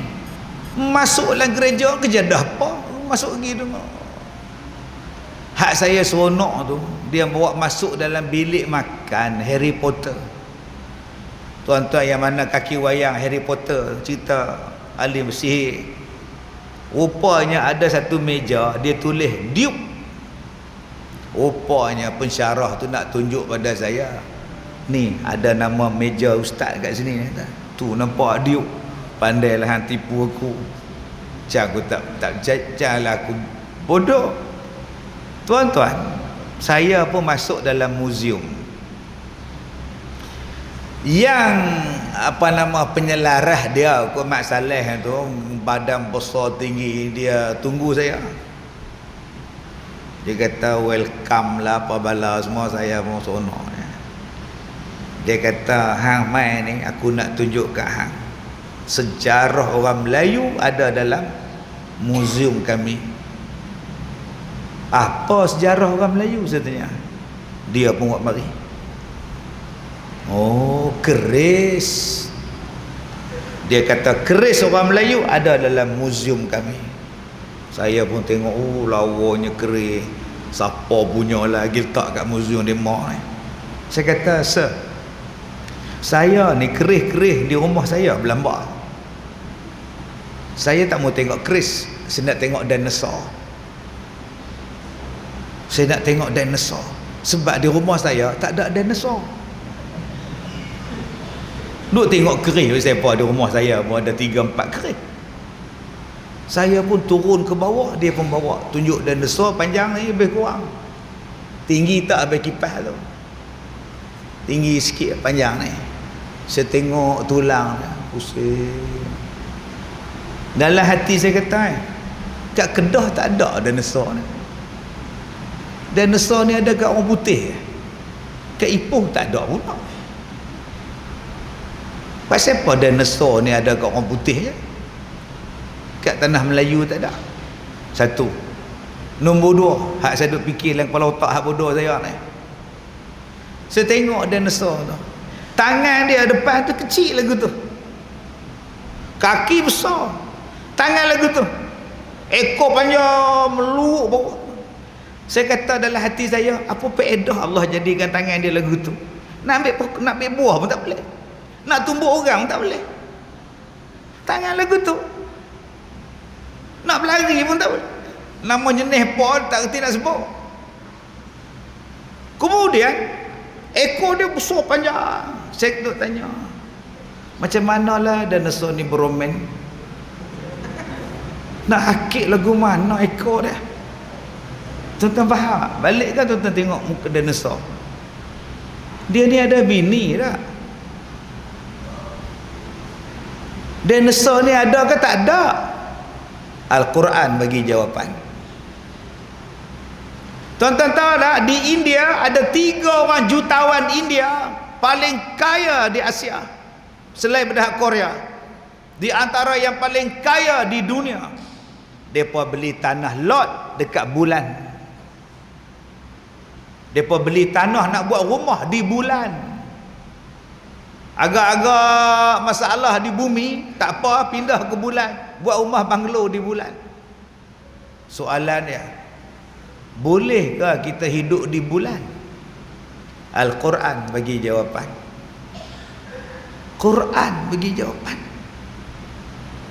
Masuk dalam gereja, kejadah apa? Masuk pergi tu. Hak saya seronok tu, dia bawa masuk dalam bilik makan Harry Potter. Tuan-tuan yang mana kaki wayang Harry Potter, cerita alim sihir, rupanya ada satu meja dia tulis Duke. Rupanya pensyarah tu nak tunjuk pada saya, ni ada nama meja ustaz kat sini. Tu nampak Duke. Pandailah hang tipu aku. Aku tak jajalah aku bodoh. Tuan-tuan, saya pun masuk dalam muzium yang penyelarah dia ke Mak Saleh tu, badan besar tinggi, dia tunggu saya. Dia kata welcome lah apa bala semua, saya pun seronok. Dia kata hang mai ni aku nak tunjuk kat hang sejarah orang Melayu ada dalam muzium kami. Apa sejarah orang Melayu? Saya tanya. Dia pun buat mari. Oh, keris. Dia kata keris orang Melayu ada dalam muzium kami. Saya pun tengok, lawanya keris. Siapa punya lagi letak kat muzium dia mak ni. Saya kata, sir, saya ni keris-keris di rumah saya berlambak. Saya tak mau tengok keris, saya nak tengok dinosaur. Saya nak tengok dinosaur. Sebab di rumah saya tak ada dinosaur. Duk tengok kerih siapa di rumah saya pun ada 3-4 kerih. Saya pun turun ke bawah, dia pun bawa tunjuk dinosaur panjang ni lebih kurang tinggi tak habis kipas tu, tinggi sikit panjang ni. Saya tengok tulang dia, pusing. Dalam hati saya kata, kat Kedah tak ada dinosaur ni. Dinosaur ni ada kat orang putih, kat Ipoh tak ada pula. Pasal apa dinosaur ni ada kat orang putih je, kat tanah Melayu tak ada? Satu. Nombor dua, hak saya duk fikir dalam kepala otak hak bodoh saya ni, saya tengok dinosaur tu, tangan dia depan tu kecil lagu tu, kaki besar, tangan lagu tu, ekor panjang meluruk bawah. Saya kata dalam hati saya, apa faedah Allah jadikan tangan dia lagu tu? Nak ambil buah pun tak boleh, nak tumbuk orang pun tak boleh. Tangan lagu tu, nak berlari pun tak boleh. Nama jenis pun tak kerti nak sebut. Kemudian ekor dia besar panjang. Saya duk tanya, macam manalah dinosaur ni beromen? Nak hakik lagu mana ekor dia? Tuan-tuan faham? Balik kan tuan-tuan tengok muka dinosaur. Dia ni ada bini tak? Dinosaur ni ada ke tak ada? Al-Quran bagi jawapan. Tuan-tuan tahu tak, di India ada 3 orang jutawan India paling kaya di Asia selain daripada Korea. Di antara yang paling kaya di dunia. Mereka beli tanah lot dekat bulan. Mereka beli tanah nak buat rumah di bulan. Agak-agak masalah di bumi, tak apa, pindah ke bulan, buat rumah banglo di bulan. Soalan dia, bolehkah kita hidup di bulan? Al-Quran bagi jawapan. Quran bagi jawapan.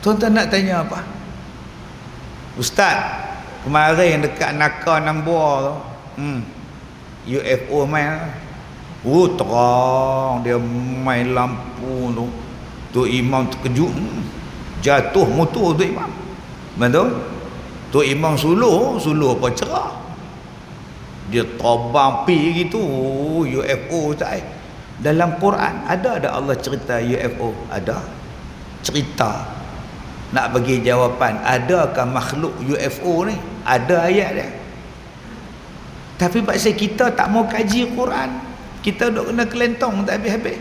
Tuan-tuan nak tanya apa? Ustaz, kemarin dekat Naka Nambua tu, UFO main, terang dia main lampu tu. Tu imam terkejut, jatuh motor tu imam. Betul? Tu imam suluh apa cerah. Dia terbang pi gitu, UFO tak. Dalam Quran ada Allah cerita UFO? Ada. Cerita. Nak bagi jawapan, adakah makhluk UFO ni? Ada ayat dia. Tapi pasal kita tak mau kaji Quran, kita duk kena kelentong tak habis-habis.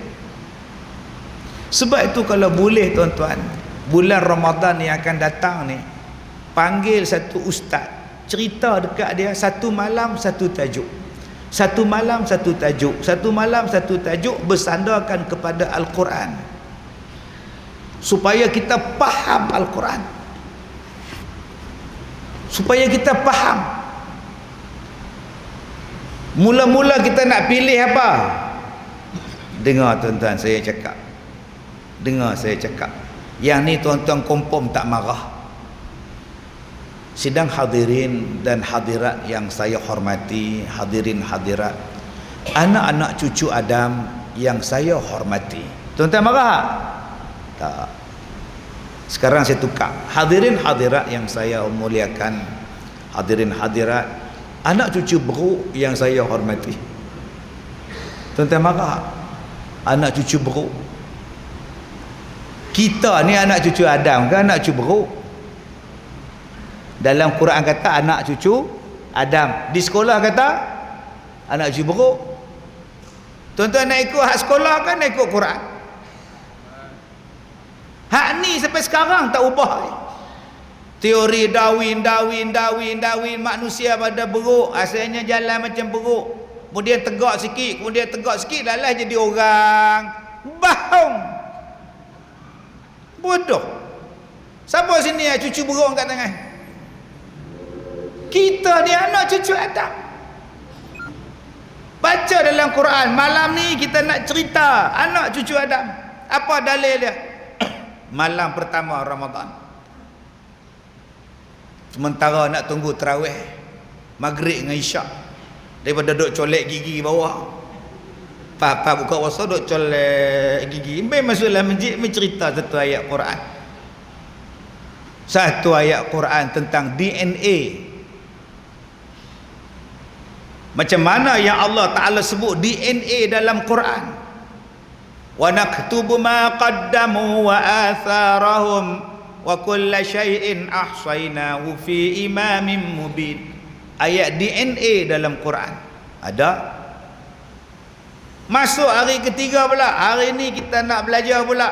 Sebab itu kalau boleh tuan-tuan, bulan Ramadan yang akan datang ni, panggil satu ustaz, cerita dekat dia satu malam satu tajuk. Satu malam satu tajuk, satu malam satu tajuk, bersandarkan kepada Al-Quran, supaya kita faham Al-Quran, supaya kita faham. Mula-mula kita nak pilih apa? Dengar tuan-tuan saya cakap, dengar saya cakap. Yang ni tuan-tuan confirm tak marah. Sidang hadirin dan hadirat yang saya hormati, hadirin hadirat, anak-anak cucu Adam yang saya hormati. Tuan-tuan marah tak? Sekarang saya tukar. Hadirin hadirat yang saya muliakan, hadirin hadirat, anak cucu beruk yang saya hormati. Tuan-tuan marah? Anak cucu beruk. Kita ni anak cucu Adam ke anak cucu beruk? Dalam Quran kata anak cucu Adam, di sekolah kata anak cucu beruk. Tuan-tuan nak ikut hak sekolah kan nak ikut Quran? Hak ni sampai sekarang tak ubah. Teori Darwin, manusia pada beruk, asalnya jalan macam beruk, kemudian tegak sikit, lalah jadi orang. Bohong, bodoh. Siapa sini ya cucu beruk angkat tangan? Kita ni anak cucu Adam. Baca dalam Quran, malam ni kita nak cerita anak cucu Adam. Apa dalil dia? Malam pertama Ramadan, sementara nak tunggu tarawih Maghrib dengan Isyak, daripada duduk colek gigi bawah, Papa buka puasa duk colek gigi. Imbai masuklah masjid mencerita satu ayat Quran. Satu ayat Quran tentang DNA. Macam mana yang Allah Ta'ala sebut DNA dalam Quran. Wa naktubu ma qaddamu wa atharahum wa kulla syai'in ahsaynahu fi imamin mubin. Ayat DNA dalam Quran ada. Masuk hari ketiga pula. Hari ni kita nak belajar pula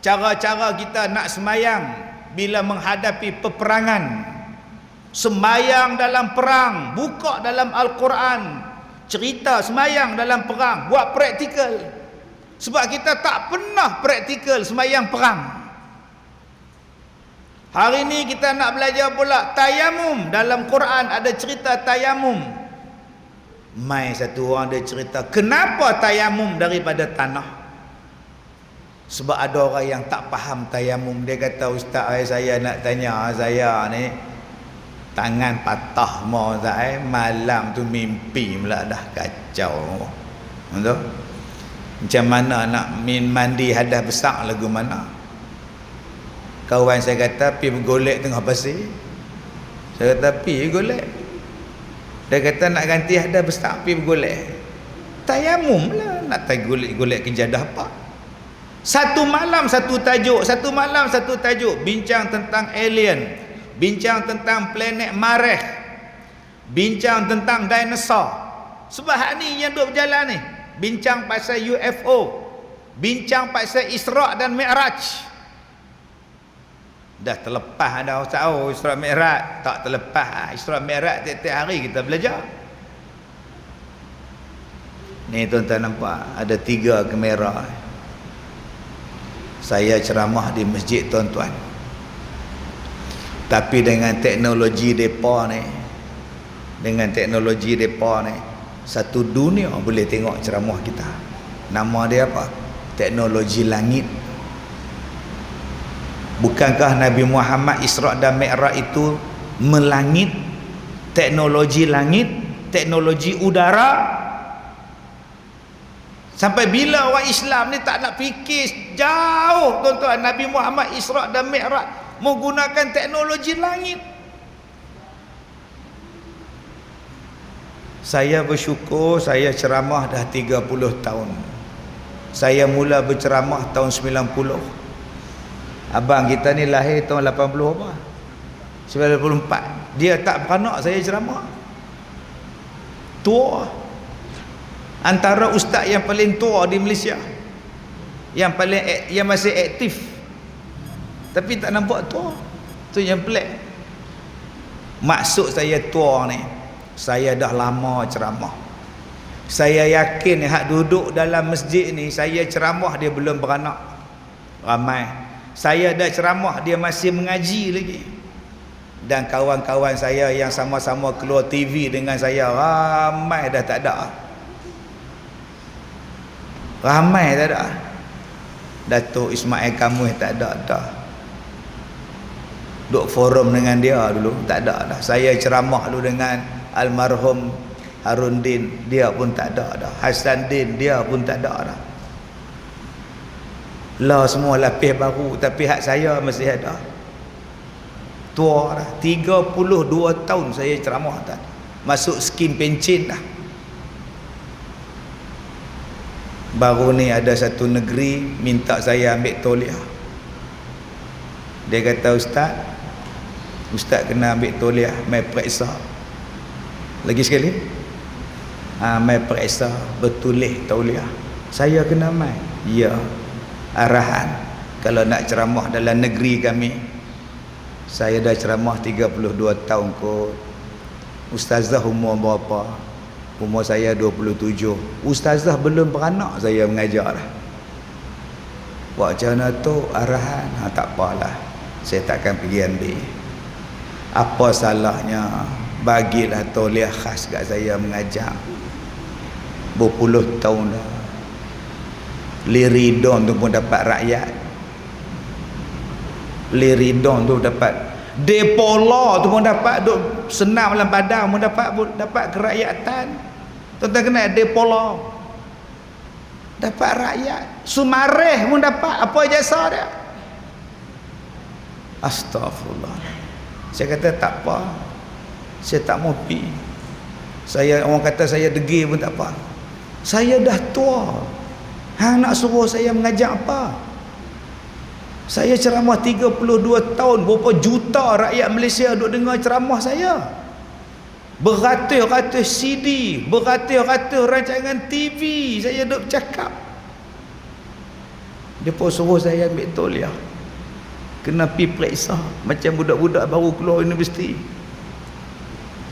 cara-cara kita nak semayang bila menghadapi peperangan. Semayang dalam perang, buka dalam Al-Quran, cerita semayang dalam perang, buat praktikal. Sebab kita tak pernah praktikal semayang perang. Hari ni kita nak belajar pula tayamum. Dalam Quran ada cerita tayamum. Mai satu orang dia cerita kenapa tayamum daripada tanah. Sebab ada orang yang tak faham tayamum. Dia kata, ustaz saya nak tanya, saya ni tangan patah mau saya malam tu mimpi pula dah kacau. Betul? Macam mana nak mandi hadas besar lagu mana? Kawan saya kata pi bergolek tengah pasir. Saya kata pi golek. Dia kata nak ganti hadas besar pi bergolek. Tayamum lah nak golek kejadah apa? Satu malam satu tajuk, satu malam satu tajuk, bincang tentang alien, bincang tentang planet Mareh, bincang tentang dinosaur. Sebab hak ni yang duk berjalan ni, bincang pasal UFO, bincang pasal Isra' dan Mi'raj. Dah terlepas dah ustaz. Oh, Isra' Mi'raj tak terlepas. Isra' Mi'raj tiap-tiap hari kita belajar. Ni tuan-tuan nampak ada 3 kamera. Saya ceramah di masjid tuan-tuan. Tapi dengan teknologi depa ni, dengan teknologi depa ni, satu dunia boleh tengok ceramah kita. Nama dia apa? Teknologi langit. Bukankah Nabi Muhammad Isra' dan Mi'raj itu melangit? Teknologi langit, teknologi udara. Sampai bila orang Islam ni tak nak fikir jauh tuan-tuan. Nabi Muhammad Isra' dan Mi'raj menggunakan teknologi langit. Saya bersyukur saya ceramah dah 30 tahun. Saya mula berceramah tahun 90. Abang kita ni lahir tahun 80 apa? 94. Dia tak beranak saya ceramah. Tua. Antara ustaz yang paling tua di Malaysia. Yang masih aktif. Tapi tak nampak tua. Tu yang pelik. Maksud saya tua ni, saya dah lama ceramah. Saya yakin hak duduk dalam masjid ni, saya ceramah dia belum beranak. Ramai. Saya dah ceramah dia masih mengaji lagi. Dan kawan-kawan saya yang sama-sama keluar TV dengan saya ramai dah tak ada. Ramai tak ada. Datuk Ismail Kamuh tak ada dah. Duk forum dengan dia dulu tak ada dah. Saya ceramah dulu dengan almarhum Harun Din, dia pun tak ada dah. Hasan Din, dia pun tak ada dah. Lah semua lapis baru, tapi hak saya masih ada. Tua dah. 32 tahun saya ceramah tak. Masuk skim pencen dah. Baru ni ada satu negeri minta saya ambil tauliah. Dia kata, Ustaz kena ambil tauliah, mai periksa. Lagi sekali. Mai periksa bertulis tauliah. Saya kena mai. Ya. Arahan kalau nak ceramah dalam negeri kami. Saya dah ceramah 32 tahun kot. Ustazah umur berapa? Umur saya 27. Ustazah belum beranak saya mengajar dah. Buat macam mana tu arahan? Tak apalah, saya takkan pergi ambil. Apa salahnya bagilah tauliah khas kat saya mengajar. Berpuluh tahun dah. Liridon tu pun dapat rakyat. Liridon tu dapat. Depola tu pun dapat. Duk senam dalam padang pun dapat kerakyatan. Tuan-tuan kenal Depola? dapat rakyat. Sumareh pun dapat. Apa jasa dia? Astaghfirullah. Saya kata tak apa, saya tak mau pi. Saya, orang kata saya degil pun tak apa. Saya dah tua, hang nak suruh saya mengajar apa? Saya ceramah 32 tahun, berapa juta rakyat Malaysia duk dengar ceramah saya. Beratus-ratus CD, beratus-ratus rancangan TV saya duk bercakap. Dia pun suruh saya ambil tauliah, kena pi periksa macam budak-budak baru keluar universiti.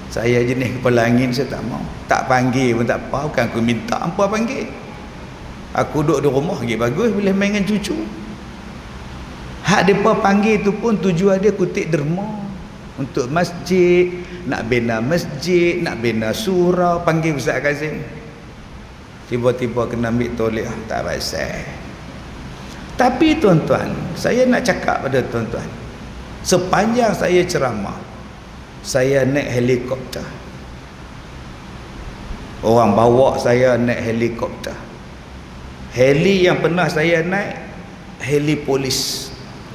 Saya jenis kepala angin, saya tak mau. Tak panggil pun tak apa, bukan aku minta hampa panggil. Aku duduk di rumah lagi bagus, boleh main dengan cucu. Hak depa panggil tu pun tujuan dia kutip derma untuk masjid, nak bina masjid, nak bina surau, panggil Ustaz Kazim. Tiba-tiba kena ambil tauliah, tak pasal. Tapi tuan-tuan, saya nak cakap pada tuan-tuan, sepanjang saya ceramah, saya naik helikopter. Orang bawa saya naik helikopter. Heli yang pernah saya naik, heli polis.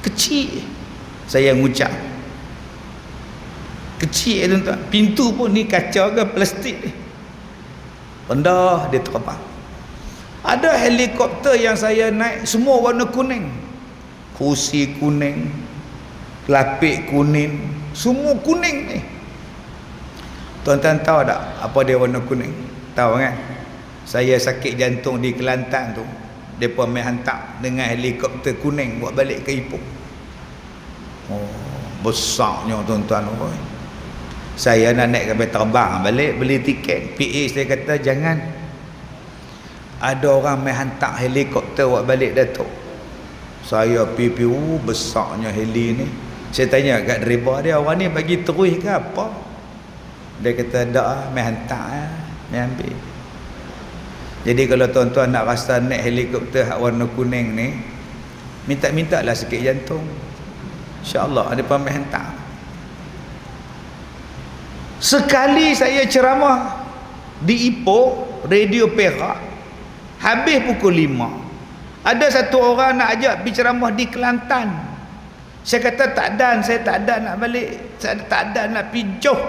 Kecil. Saya ngucap. Kecil tuan-tuan. Pintu pun ni kaca ke plastik ni. Rendah dia terbang. Ada helikopter yang saya naik, semua warna kuning. Kursi kuning, lapik kuning, semua kuning ni. Tuan-tuan tahu tak apa dia warna kuning? Tahu kan? Saya sakit jantung di Kelantan tu, depa mai hantar dengan helikopter kuning buat balik ke Ipoh. Oh, besarnya tuan-tuan. Saya nak naik kapal terbang balik, beli tiket. PA saya kata jangan. Ada orang mai hantar helikopter buat balik Datuk. Saya pergi, besarnya heli ni. Saya tanya kat driver dia, orang ni bagi terus ke apa? Dia kata tak, mai hantar, mai ambil. Jadi kalau tuan-tuan nak rasa naik helikopter hak warna kuning ni, minta-mintalah sikit jantung. InsyaAllah ada mai hantar. Sekali saya ceramah di Ipoh, Radio Perak, habis pukul 5. Ada satu orang nak ajak pergi ceramah di Kelantan. Saya kata tak dan, saya tak ada nak balik, saya tak ada nak pergi Johor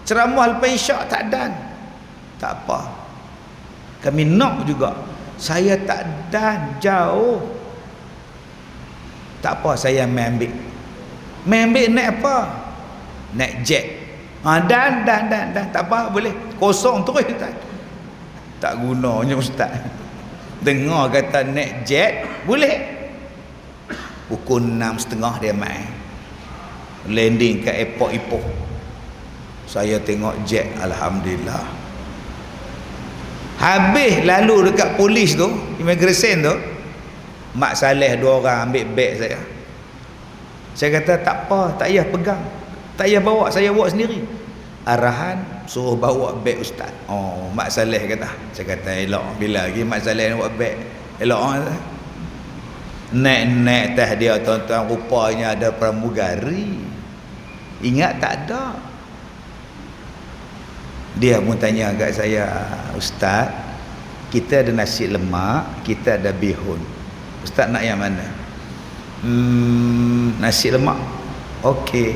ceramah lepas isyak, tak dan. Tak apa, kami nak juga. Saya tak dan, jauh. Tak apa, saya main ambil. Main ambil naik apa? Naik jet. Dan tak apa, boleh. Kosong terus tak. Tak gunanya ustaz. Dengar kata naik jet, boleh. Pukul 6.30 dia main. Landing kat airport Ipoh. Saya tengok jet, alhamdulillah. Habis lalu dekat polis tu, immigration tu, Mak Saleh 2 orang ambil beg saya. Saya kata tak apa, tak payah pegang, tak payah bawa, saya bawa sendiri. Arahan suruh bawa beg ustaz. Oh, Mak Saleh kata. Saya kata elok, bila lagi Mak Saleh nak bawa beg, elok kata. Naik atas dia tuan-tuan, rupanya ada pramugari. Ingat tak ada. Dia pun tanya kat saya, ustaz, kita ada nasi lemak, kita ada bihun, ustaz nak yang mana? Nasi lemak. Okey.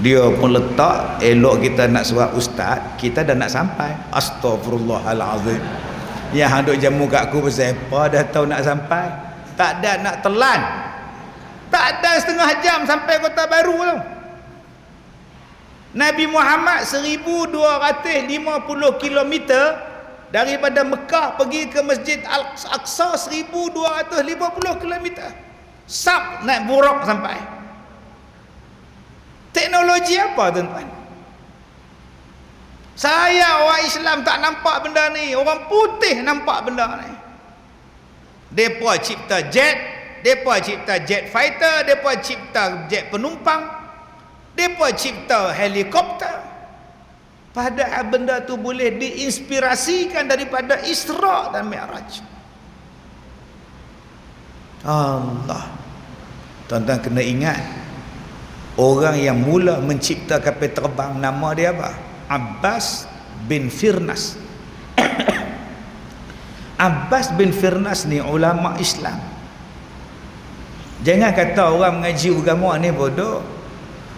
Dia pun letak, elok kita nak surat ustaz, kita dah nak sampai. Astaghfirullahalazim. Yang hang duk jamu kat aku pasal apa, dah tahu nak sampai. Tak ada, nak telan. Tak ada, setengah jam sampai Kota Baru tu. Nabi Muhammad 1250 km daripada Mekah pergi ke Masjid Al-Aqsa, 1250 km. Sab naik buruk sampai. Teknologi apa tuan-tuan? Saya orang Islam tak nampak benda ni, orang putih nampak benda ni. Depa cipta jet, depa cipta jet fighter, depa cipta jet penumpang, depa cipta helikopter. Padahal benda tu boleh diinspirasikan daripada Isra dan Mi'raj. Allah. Tuan-tuan kena ingat, orang yang mula mencipta kapal terbang nama dia apa? Abbas bin Firnas. Abbas bin Firnas ni ulama Islam. Jangan kata orang mengaji agama ni bodoh.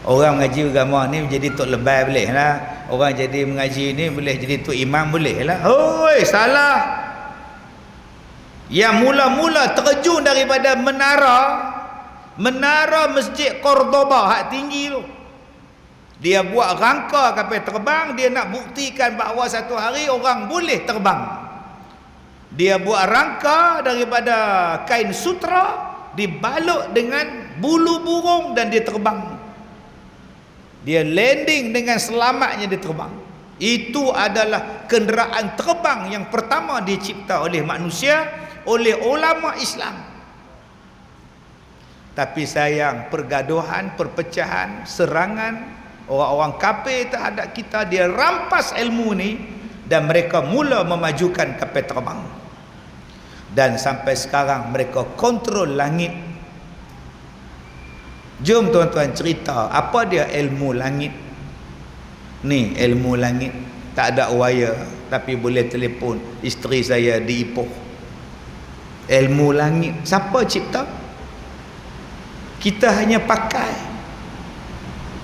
Orang mengaji agama ni jadi tok lebay boleh lah. Orang jadi mengaji ni boleh jadi tok imam boleh lah. Hoi, salah. Yang mula-mula terjun daripada menara Masjid Cordoba hak tinggi tu. Dia buat rangka kapal terbang, dia nak buktikan bahawa satu hari orang boleh terbang. Dia buat rangka daripada kain sutra, dibalut dengan bulu burung dan dia terbang. Dia landing dengan selamatnya, dia terbang. Itu adalah kenderaan terbang yang pertama dicipta oleh manusia, oleh ulama Islam. Tapi sayang, pergaduhan, perpecahan, serangan orang-orang kafir terhadap kita, dia rampas ilmu ni dan mereka mula memajukan kapal terbang. Dan sampai sekarang mereka kontrol langit. Jom tuan-tuan cerita apa dia ilmu langit ni. Ilmu langit tak ada wire tapi boleh telefon isteri saya di Ipoh. Ilmu langit siapa cipta? Kita hanya pakai.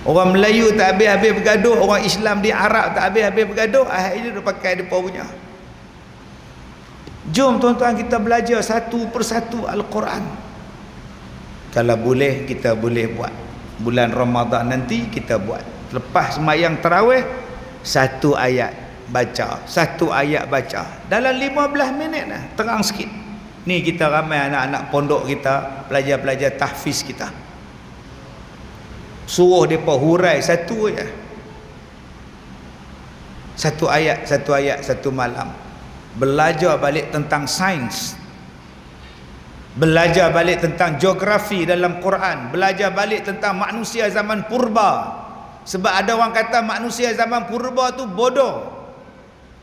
Orang Melayu tak habis-habis bergaduh, orang Islam di Arab tak habis-habis bergaduh, akhirnya dia pakai depa punya. Jom tuan-tuan kita belajar satu persatu Al-Quran. Kalau boleh kita boleh buat. Bulan Ramadan nanti kita buat. Lepas sembahyang tarawih, satu ayat baca, satu ayat baca. Dalam 15 minit lah, terang sikit. Ni kita ramai anak-anak pondok kita, pelajar-pelajar tahfiz kita. Suruh mereka hurai satu aja. Satu ayat, satu malam. Belajar balik tentang sains. Belajar balik tentang geografi dalam Quran. Belajar balik tentang manusia zaman purba. Sebab ada orang kata manusia zaman purba tu bodoh.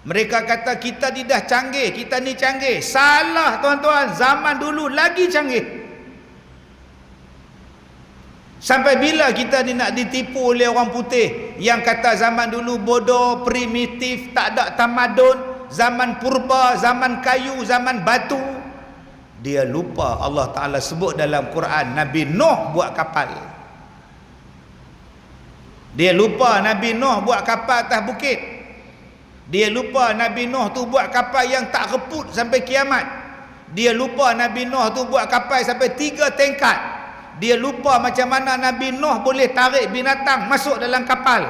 Mereka kata kita ni dah canggih, kita ni canggih. Salah tuan-tuan, zaman dulu lagi canggih. Sampai bila kita ni nak ditipu oleh orang putih yang kata zaman dulu bodoh, primitif, tak ada tamadun, zaman purba, zaman kayu, zaman batu. Dia lupa Allah Ta'ala sebut dalam Quran Nabi Nuh buat kapal. Dia lupa Nabi Nuh buat kapal atas bukit. Dia lupa Nabi Nuh tu buat kapal yang tak reput sampai kiamat. Dia lupa Nabi Nuh tu buat kapal sampai 3 tingkat. Dia lupa macam mana Nabi Nuh boleh tarik binatang masuk dalam kapal.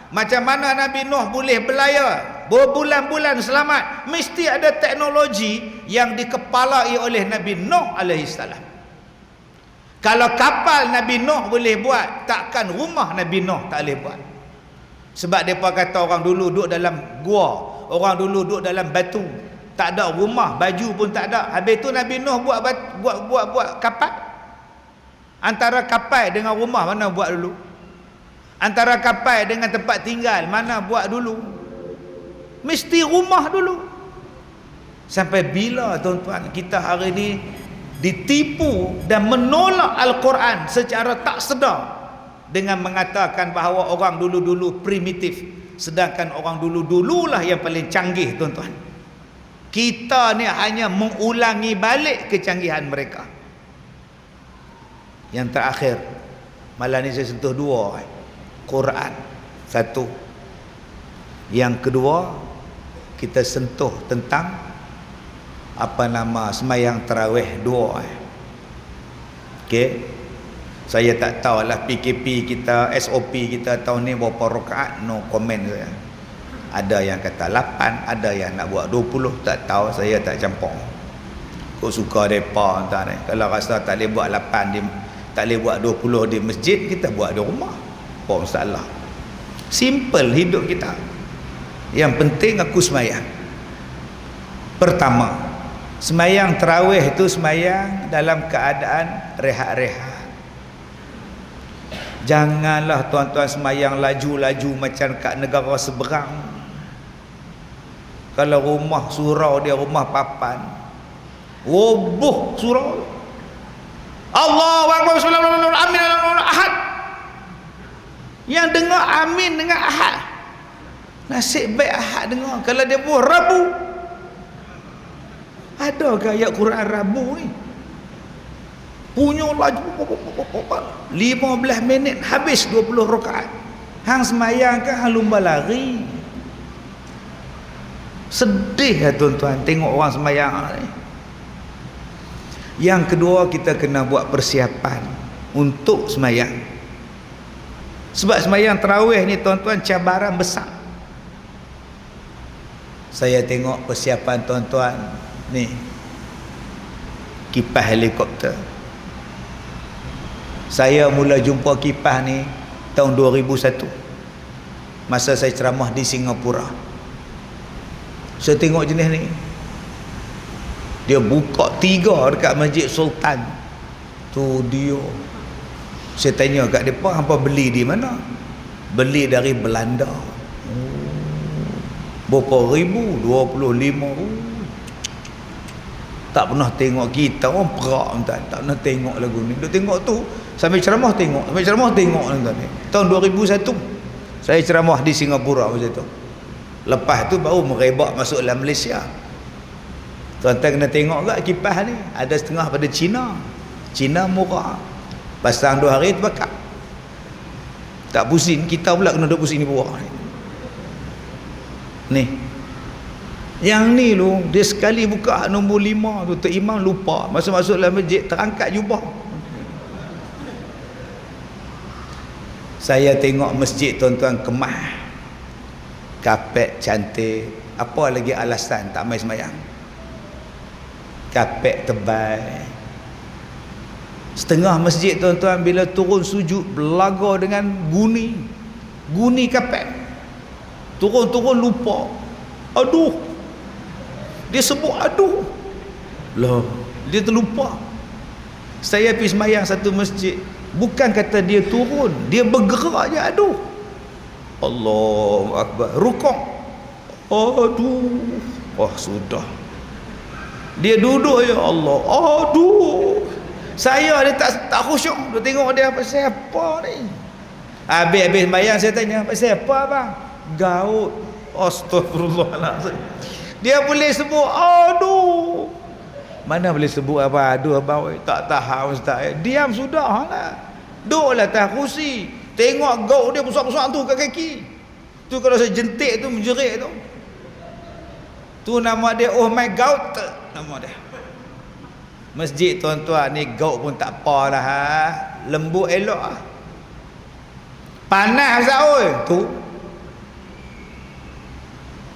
Macam mana Nabi Nuh boleh berlayar berbulan-bulan selamat. Mesti ada teknologi yang dikepalai oleh Nabi Nuh alaihissalam. Kalau kapal Nabi Nuh boleh buat, takkan rumah Nabi Nuh tak boleh buat. Sebab mereka kata orang dulu duduk dalam gua, orang dulu duduk dalam batu, tak ada rumah, baju pun tak ada. Habis tu Nabi Nuh buat kapal. Antara kapal dengan rumah mana buat dulu? Antara kapal dengan tempat tinggal mana buat dulu? Mesti rumah dulu. Sampai bila tuan-tuan kita hari ini ditipu dan menolak Al-Quran secara tak sedar dengan mengatakan bahawa orang dulu-dulu primitif, sedangkan orang dulu-dululah yang paling canggih tuan-tuan. Kita ni hanya mengulangi balik kecanggihan mereka. Yang terakhir, malam ni saya sentuh 2. Quran 1. Yang kedua, kita sentuh tentang sembahyang tarawih 2. Okey. Saya tak tahulah PKP kita, SOP kita tahun ni berapa rakaat, no comment saya. Ada yang kata 8, ada yang nak buat 20, tak tahu, saya tak campur. Kau suka depa entah ni. Kalau rasa tak boleh buat 8 tak boleh buat 20 di masjid, kita buat di rumah. Apa masalah? Simple hidup kita. Yang penting aku sembahyang. Pertama, sembahyang tarawih itu sembahyang dalam keadaan rehat-rehat. Janganlah tuan-tuan sembahyang laju-laju macam kat negara seberang. Kalau rumah surau dia rumah papan, roboh surau. Allahu Akbar, amin, ahad. Yang dengar amin dengan ahad. Nasib baik ahad dengar. Kalau dia buat rabu, Adakah ayat Quran Rabu ni? Punya laju 15 minit habis 20 rakaat. Hang semayang ke hang lumba lari? Sedih ya tuan-tuan tengok orang semayang ni. Yang kedua, kita kena buat persiapan untuk semayang. Sebab semayang tarawih ni tuan-tuan cabaran besar. Saya tengok persiapan tuan-tuan ni, kipas helikopter. Saya mula jumpa kipas ni tahun 2001 masa saya ceramah di Singapura. Saya tengok jenis ni, dia buka 3 dekat Masjid Sultan tu dia. Saya tanya kat depa, hampa beli di mana? Beli dari Belanda. Berapa ribu? 25. Tak pernah tengok kita orang perak tuan. Tak pernah tengok lagu ni. Duk tengok tu sambil ceramah tengok, sambil ceramah tengok tuan. Tahun 2001 saya ceramah di Singapura macam tu. Lepas tu baru merebak masuk dalam Malaysia. Tuan-tuan kena tengok tak kipas ni, ada setengah pada Cina. Cina murah, pasang 2 hari terbakar. Tak pusing, kita pula kena duduk pusing di bawah ni. Yang ni lu, dia sekali buka nombor 5 tu, Tok Imam lupa, masuk-masuk dalam masjid terangkat jubah. Saya tengok masjid tuan-tuan kemah, kapet cantik, apa lagi alasan tak main semayang? Kapet tebal. Setengah masjid tuan-tuan bila turun sujud belaga dengan guni kapet. Turun-turun lupa. Aduh. Dia sebut aduh. Loh, dia terlupa. Saya pergi semayang satu masjid, bukan kata dia turun, dia bergerak je aduh. Allahu Akbar. Rukuk. Aduh. Wah, sudah. Dia duduk ya Allah. Aduh. Saya dia tak khusyuk. Dia tengok dia, pasal apa ni? Habis sembahyang saya tanya, pasal apa bang? Gaut. Astagfirullahaladzim. Dia boleh sebut aduh. Mana boleh sebut apa aduh abang? Tak tahan ustaz. Diam sudah lah. Duduklah atas kursi. Tengok gaut dia besar-besar tu kat kaki. Tu kalau saya jentik tu menjerit tu. Tu nama dia oh my gout nama dia. Masjid tuan-tuan ni gaut pun tak apalah ha. Lembut elok ah. Panas Ustaz oi. Tu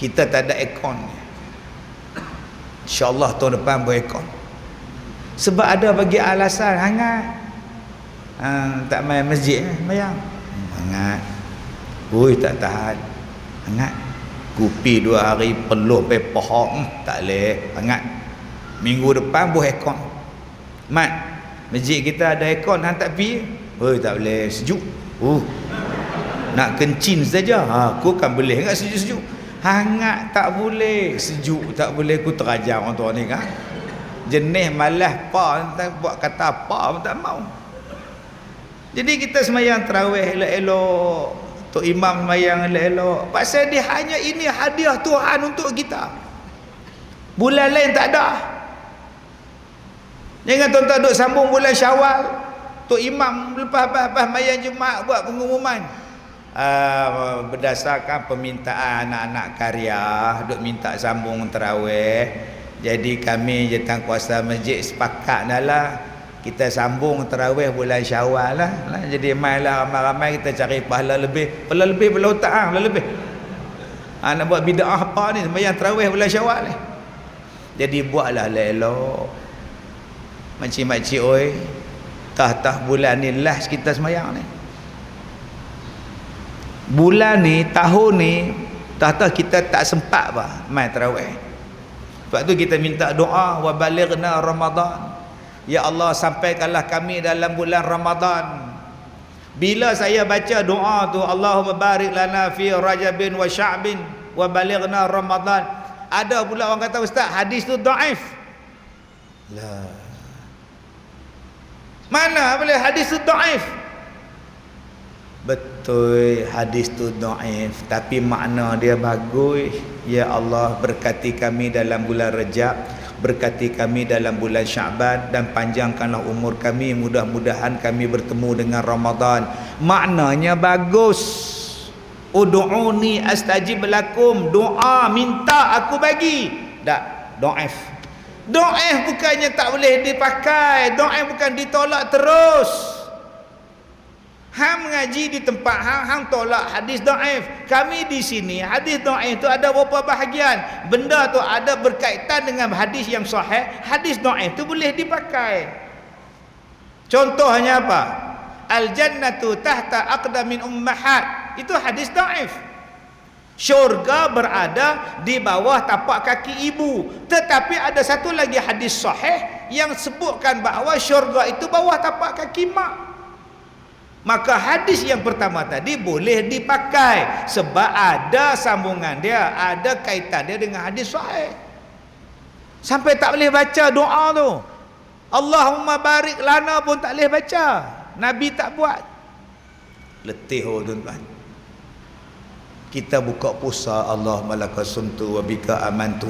kita tak ada aircon. InsyaAllah tahun depan beraircon. Sebab ada bagi alasan hangat. Tak main masjid bayang. Hangat. Ui tak tahan. Hangat. Kupi 2 hari peluh pepah. Tak boleh. Hangat. Minggu depan buh aircon. Mat, masjid kita ada aircon, hang tak pi. Oi tak boleh, sejuk. Nak kencing saja. Aku kan boleh enggak sejuk-sejuk. Hangat tak boleh, sejuk tak boleh. Aku terajar orang tua ni kan. Jenis malas pa, buat kata apa pun tak mau. Jadi kita semayang tarawih elok-elok, Tok Imam semayang elok-elok. Pasal dia hanya ini hadiah Tuhan untuk kita. Bulan lain tak ada. Jangan tuan-tuan duk sambung bulan Syawal. Tok Imam lepas semayang Jumaat buat pengumuman. Berdasarkan permintaan anak-anak karya duk minta sambung tarawih. Jadi kami Jawatankuasa masjid sepakat dah lah, kita sambung tarawih bulan Syawal lah. Jadi mainlah ramai-ramai kita cari pahala lebih pahala otak pahala lebih. Nak buat bid'ah apa ni sembahyang tarawih bulan Syawal ni. Jadi buatlah elok. Makcik-makcik oi, tah bulan ni last kita sembahyang ni. Bulan ni, tahun ni, tah kita tak sempat bah main tarawih. Sebab tu kita minta doa, wa balighna Ramadan. Ya Allah, sampaikanlah kami dalam bulan Ramadan. Bila saya baca doa tu, Allahumma barik lana fi Rajabin wa Sya'bin wa balighna Ramadan. Ada pula orang kata, ustaz, hadis tu dhaif. Lah. Mana boleh hadis tu dhaif? Betul, hadis tu dhaif, tapi makna dia bagus. Ya Allah, berkati kami dalam bulan Rajab berkati kami dalam bulan Sya'ban dan panjangkanlah umur kami, mudah-mudahan kami bertemu dengan Ramadan. Maknanya bagus. Ud'uni astajib lakum, doa minta aku bagi. Tak, do'if. Do'if bukannya tak boleh dipakai, do'if bukan ditolak terus. Hang mengaji di tempat hang tolak hadis dhaif. Kami di sini hadis dhaif itu ada beberapa bahagian. Benda tu ada berkaitan dengan hadis yang sahih. Hadis dhaif itu boleh dipakai. Contohnya apa? Al jannatu tahta aqdamin ummahat. Itu hadis dhaif. Syurga berada di bawah tapak kaki ibu. Tetapi ada satu lagi hadis sahih yang sebutkan bahawa syurga itu bawah tapak kaki mak. Maka hadis yang pertama tadi boleh dipakai sebab ada sambungan dia, ada kaitan dia dengan hadis sahih. Sampai tak boleh baca doa tu, Allahumma barik lana pun tak boleh baca. Nabi tak buat. Letih tuan-tuan. Kita buka puasa Allahumma lakasumtu wa bika amantu,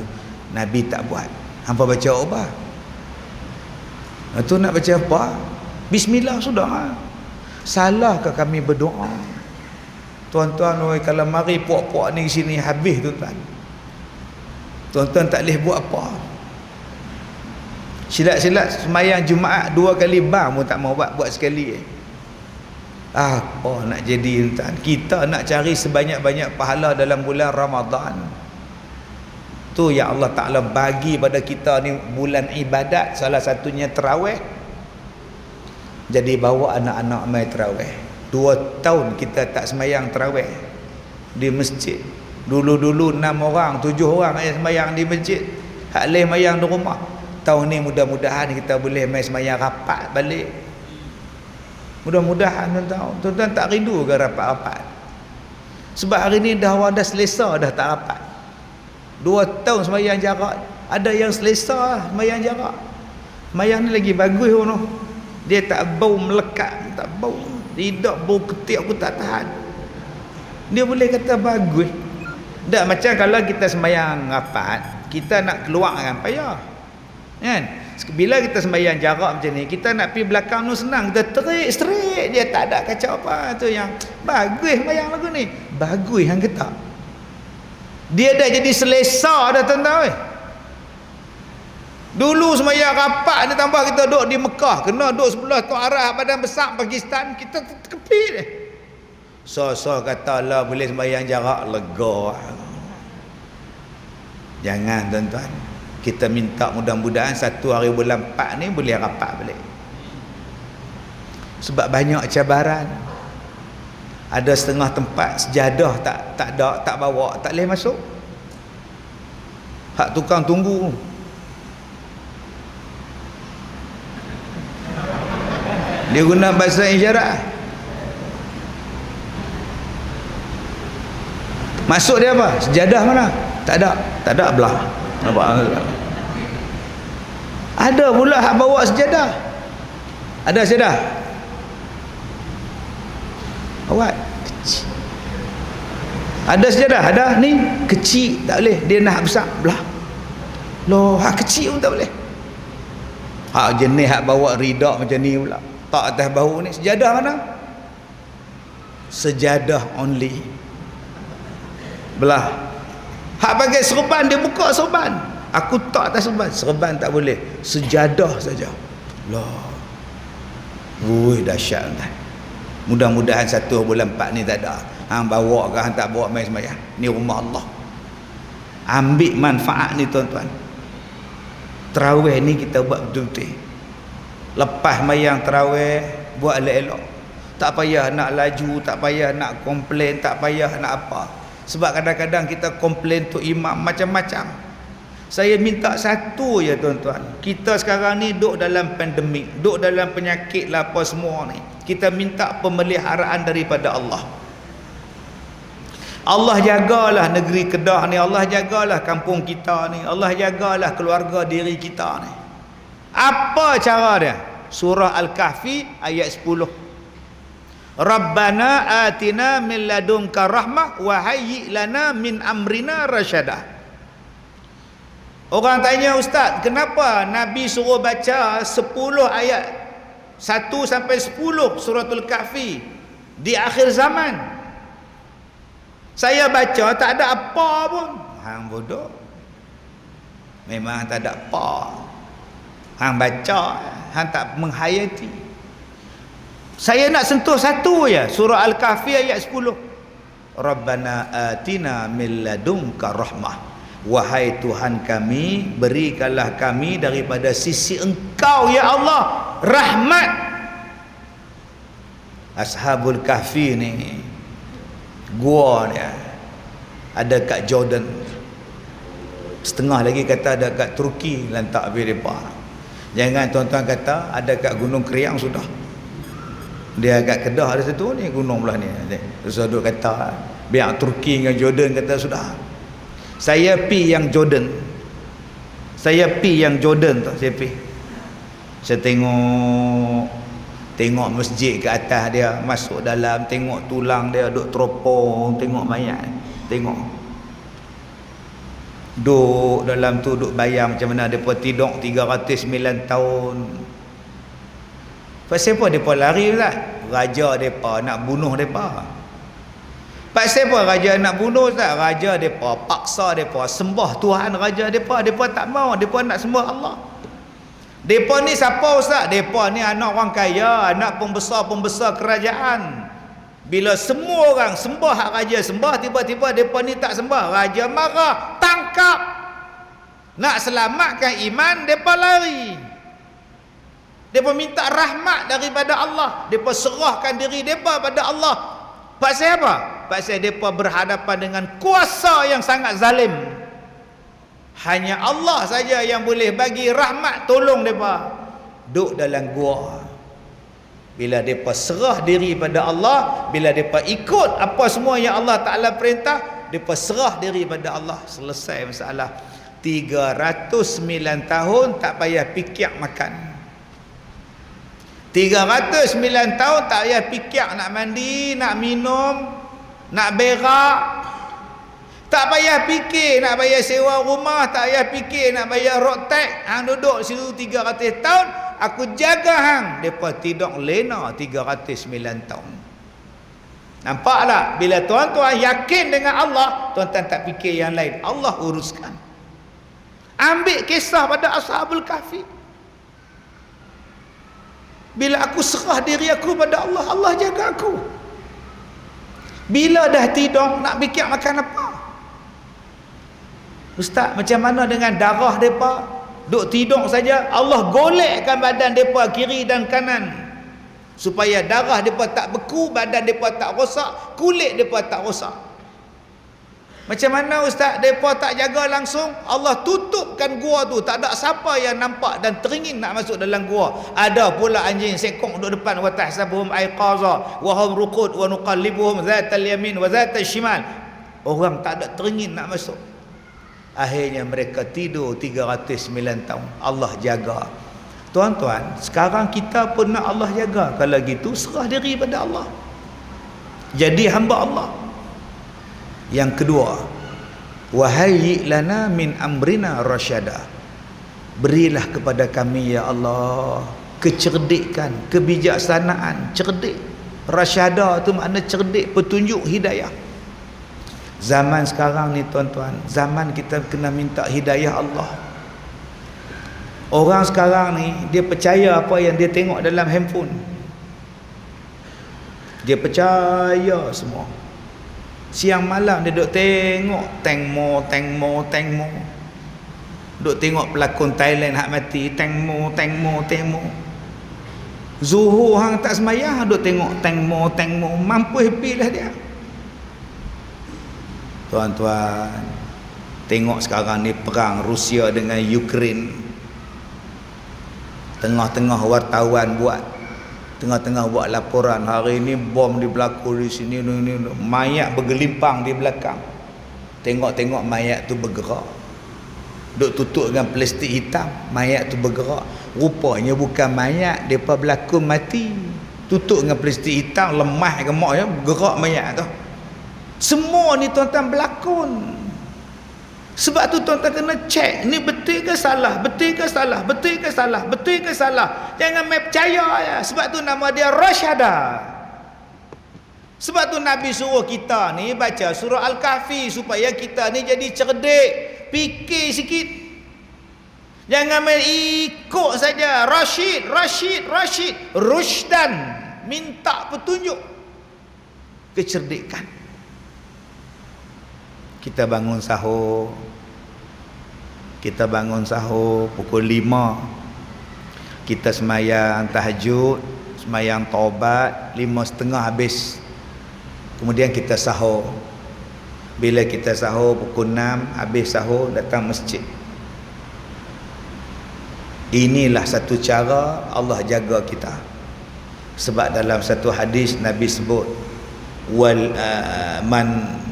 Nabi tak buat. Hampa baca apa? Itu nak baca apa? Bismillah sudah. Salahkah kami berdoa? Tuan-tuan, kalau mari puak-puak ni sini habis tuan-tuan. Tuan-tuan tak boleh buat apa. Silat-silat semayang Jumaat 2 kali bang pun tak mau buat sekali. Apa nak jadi tuan? Kita nak cari sebanyak-banyak pahala dalam bulan Ramadan. Tu yang Allah Ta'ala bagi pada kita ni bulan ibadat, salah satunya tarawih. Jadi bawa anak-anak mai tarawih. 2 tahun kita tak semayang tarawih di masjid. Dulu-dulu 6 orang, 7 orang yang semayang di masjid. Hak lain semayang di rumah. Tahun ni mudah-mudahan kita boleh mai semayang rapat balik. Mudah-mudahan tuan-tuan. Tuan-tuan tak rindu ke rapat-rapat? Sebab hari ni dah selesa dah tak rapat. 2 tahun semayang jarak. Ada yang selesa semayang jarak. Semayang ni lagi bagus tu. Dia tak bau melekat, tak bau. Tidak bau ketiak aku tak tahan. Dia boleh kata bagus. Tak macam kalau kita sembahyang rapat, kita nak keluar kan payah. Kan? Bila kita sembahyang jarak macam ni, kita nak pergi belakang tu senang. Kita terik straight, dia tak ada kacau apa. Tu yang bagus sembahyang lagu ni. Bagus hang kata. Dia dah jadi selesa dah tuan-tuan. Dulu semaya rapat ni tambah kita duduk di Mekah, kena duduk sebelah tu arah badan besar Pakistan, kita terkepit dia. So kata lah boleh sembahyang jarak, lega. Jangan tuan-tuan. Kita minta mudah-mudahan 1 hari bulan 4 ni boleh rapat balik. Sebab banyak cabaran. Ada setengah tempat sejadah tak bawa, tak boleh masuk. Hak tukang tunggu. Dia guna bahasa isyarat. Masuk dia apa? Sejadah mana? Tak ada belah. Nampak? Ada pula hak bawa sejadah. Ada sejadah? Awak kecil. Ada sejadah? Ada ni kecil tak boleh. Dia nak besar belah. Loh, hak kecil pun tak boleh. Hak jenis hak bawa ridak macam ni pula. Tak atas bahu ni. Sejadah mana? Sejadah only. Belah. Hak pakai serban, dia buka serban. Aku tak atas serban. Serban tak boleh. Sejadah saja. Lah. Wuih, dahsyat tuan. Mudah-mudahan 1 bulan 4 ni tak ada. Hang bawa ke hang tak bawa mai sembahyang. Ni rumah Allah. Ambil manfaat ni tuan-tuan. Tarawih ni kita buat betul-betul. Lepas mayang tarawih, buat elok-elok. Tak payah nak laju, tak payah nak komplain, tak payah nak apa. Sebab kadang-kadang kita komplain tu imam macam-macam. Saya minta satu je tuan-tuan. Kita sekarang ni duduk dalam pandemik, duduk dalam penyakit lah apa semua ni. Kita minta pemeliharaan daripada Allah. Allah jagalah negeri Kedah ni, Allah jagalah kampung kita ni, Allah jagalah keluarga diri kita ni. Apa cara dia? Surah Al-Kahfi ayat 10. Rabbana atina min ladunka rahmah wa hayyi lana min amrina rasyada. Orang tanya, ustaz, kenapa Nabi suruh baca 10 ayat 1 sampai 10 suratul Kahfi di akhir zaman? Saya baca tak ada apa pun. Hang bodoh. Memang tak ada apa. Hang baca, hang tak menghayati. Saya nak sentuh satu ya, surah Al-Kahfi ayat 10. Rabbana atina min ladunka rahmah. Wahai Tuhan kami, berikanlah kami daripada sisi Engkau ya Allah rahmat. Ashabul Kahfi ni gua dia ada kat Jordan, setengah lagi kata ada kat Turki, lantak habis depa. Jangan tuan-tuan kata ada kat Gunung Kriang sudah. Dia agak Kedah ada satu ni, gunung belah ni. Terus duk kata biar Turki dengan Jordan kata sudah. Saya pi yang Jordan. Saya pi yang Jordan tu, saya pi. Saya tengok masjid ke atas dia, masuk dalam, tengok tulang dia duk teropong, tengok mayat, tengok. Duk dalam tu duk bayang macam mana depa tidur 309 tahun. Pasal apa depa lari lah? Raja depa nak bunuh depa. Pasal apa raja nak bunuh tak? Raja depa paksa depa sembah Tuhan raja depa. Depa tak mau, depa nak sembah Allah. Depa ni siapa ustaz? Depa ni anak orang kaya, anak pembesar-pembesar kerajaan. Bila semua orang sembah hak raja sembah, tiba-tiba depa ni tak sembah, raja marah, tangkap. Nak selamatkan iman, depa lari. Depa minta rahmat daripada Allah, depa serahkan diri depa pada Allah. Pasal apa? Pasal depa berhadapan dengan kuasa yang sangat zalim. Hanya Allah saja yang boleh bagi rahmat tolong depa. Duduk dalam gua. Bila depa serah diri pada Allah, bila depa ikut apa semua yang Allah Taala perintah, depa serah diri pada Allah, selesai masalah. 309 tahun tak payah fikir makan. 309 tahun tak payah fikir nak mandi, nak minum, nak berak. Tak payah fikir nak bayar sewa rumah, tak payah fikir nak bayar road tax. Hang duduk situ 300 tahun, aku jaga hang. Depa tidur lena 309 tahun. Nampak tak? Bila tuan-tuan yakin dengan Allah, tuan-tuan tak fikir yang lain. Allah uruskan. Ambil kisah pada Ashabul Kahfi. Bila aku serah diri aku pada Allah, Allah jaga aku. Bila dah tidur, nak fikir makan apa? Ustaz, macam mana dengan darah mereka? Duk tidur saja, Allah golekkan badan mereka kiri dan kanan. Supaya darah mereka tak beku, badan mereka tak rosak, kulit mereka tak rosak. Macam mana ustaz, mereka tak jaga langsung? Allah tutupkan gua tu, tak ada siapa yang nampak dan teringin nak masuk dalam gua. Ada pula anjing sekong duduk depan, wa tahsabuhum aiqaza wa hum ruqud wa nuqallibuhum zatal yamin wa zatal shimal. Orang tak ada teringin nak masuk. Akhirnya mereka tidur 309 tahun. Allah jaga. Tuan-tuan, sekarang kita pun nak Allah jaga. Kalau gitu, serah diri pada Allah. Jadi hamba Allah. Yang kedua, wahayyi lana min amrina rasyada. Berilah kepada kami ya Allah kecerdikan, kebijaksanaan, cerdik. Rasyada tu makna cerdik, petunjuk, hidayah. Zaman sekarang ni tuan-tuan, zaman kita kena minta hidayah Allah. Orang sekarang ni dia percaya apa yang dia tengok dalam handphone. Dia percaya semua. Siang malam dia duk tengok Tengmo. Duk tengok pelakon Thailand hak mati, Tengmo. Zuhur hang tak semayang duk tengok Tengmo. Mampu happy lah dia. Tuan-tuan, tengok sekarang ni perang Rusia dengan Ukraine. Tengah-tengah wartawan buat laporan, hari ni bom di berlaku di sini, mayat bergelimpang di belakang. Tengok-tengok mayat tu bergerak. Duk tutup dengan plastik hitam, mayat tu bergerak. Rupanya bukan mayat, depa berlakon mati. Tutup dengan plastik hitam, lemah gemaknya, bergerak mayat tu. Semua ni tuan-tuan berlakon. Sebab tu tuan-tuan kena cek, ni betul ke salah, betul ke salah, betul ke salah, betul ke salah. Jangan main percaya ya. Sebab tu nama dia Rasyadah. Sebab tu Nabi suruh kita ni baca surah Al-Kahfi supaya kita ni jadi cerdik, fikir sikit. Jangan main ikut saja Rashid, Rushdan, minta petunjuk, kecerdikan. Kita bangun sahur pukul 5. Kita semayang tahajud, semayang taubat 5:30 habis. Kemudian kita sahur. Bila kita sahur pukul 6, habis sahur datang masjid. Inilah satu cara Allah jaga kita. Sebab dalam satu hadis Nabi sebut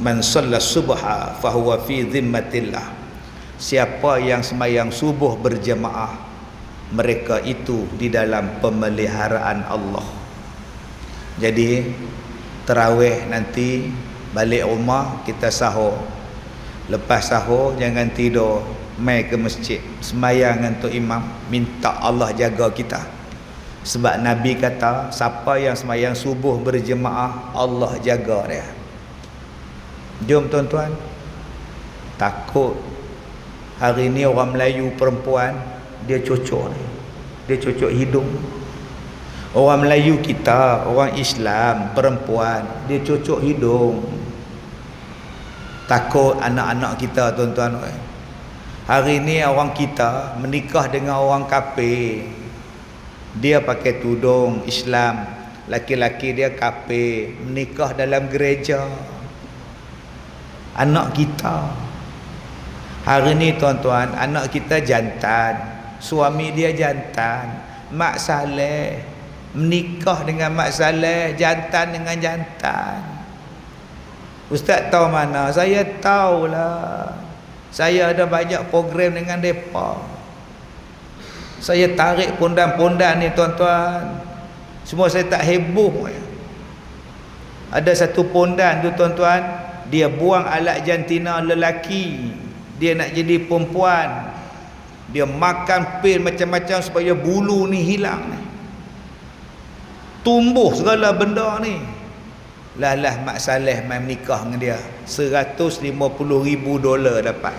man shalla subha fahuwa fi dhimmatillah. Siapa yang sembahyang subuh berjemaah, mereka itu di dalam pemeliharaan Allah. Jadi tarawih nanti balik rumah kita sahur. Lepas sahur jangan tidur, mai ke masjid sembahyang untuk imam, minta Allah jaga kita. Sebab Nabi kata siapa yang sembahyang subuh berjemaah, Allah jaga dia. Jom tuan-tuan, takut hari ni orang Melayu perempuan dia cocok ni, dia cocok hidung. Orang Melayu kita, orang Islam perempuan dia cocok hidung. Takut anak-anak kita tuan-tuan. Hari ni orang kita menikah dengan orang kafir, dia pakai tudung Islam, laki-laki dia kafir, menikah dalam gereja. Anak kita hari ni tuan-tuan, anak kita jantan, suami dia jantan, mak saleh, menikah dengan mak saleh, jantan dengan jantan. Ustaz tahu mana? Saya tahulah. Saya ada banyak program dengan mereka. Saya tarik pondan-pondan ni tuan-tuan. Semua saya tak heboh. Ada satu pondan tu tuan-tuan, dia buang alat jantina lelaki, dia nak jadi perempuan. Dia makan pil macam-macam supaya bulu ni hilang ni. Tumbuh segala benda ni. Lah mak saleh main menikah dengan dia, $150,000 dapat.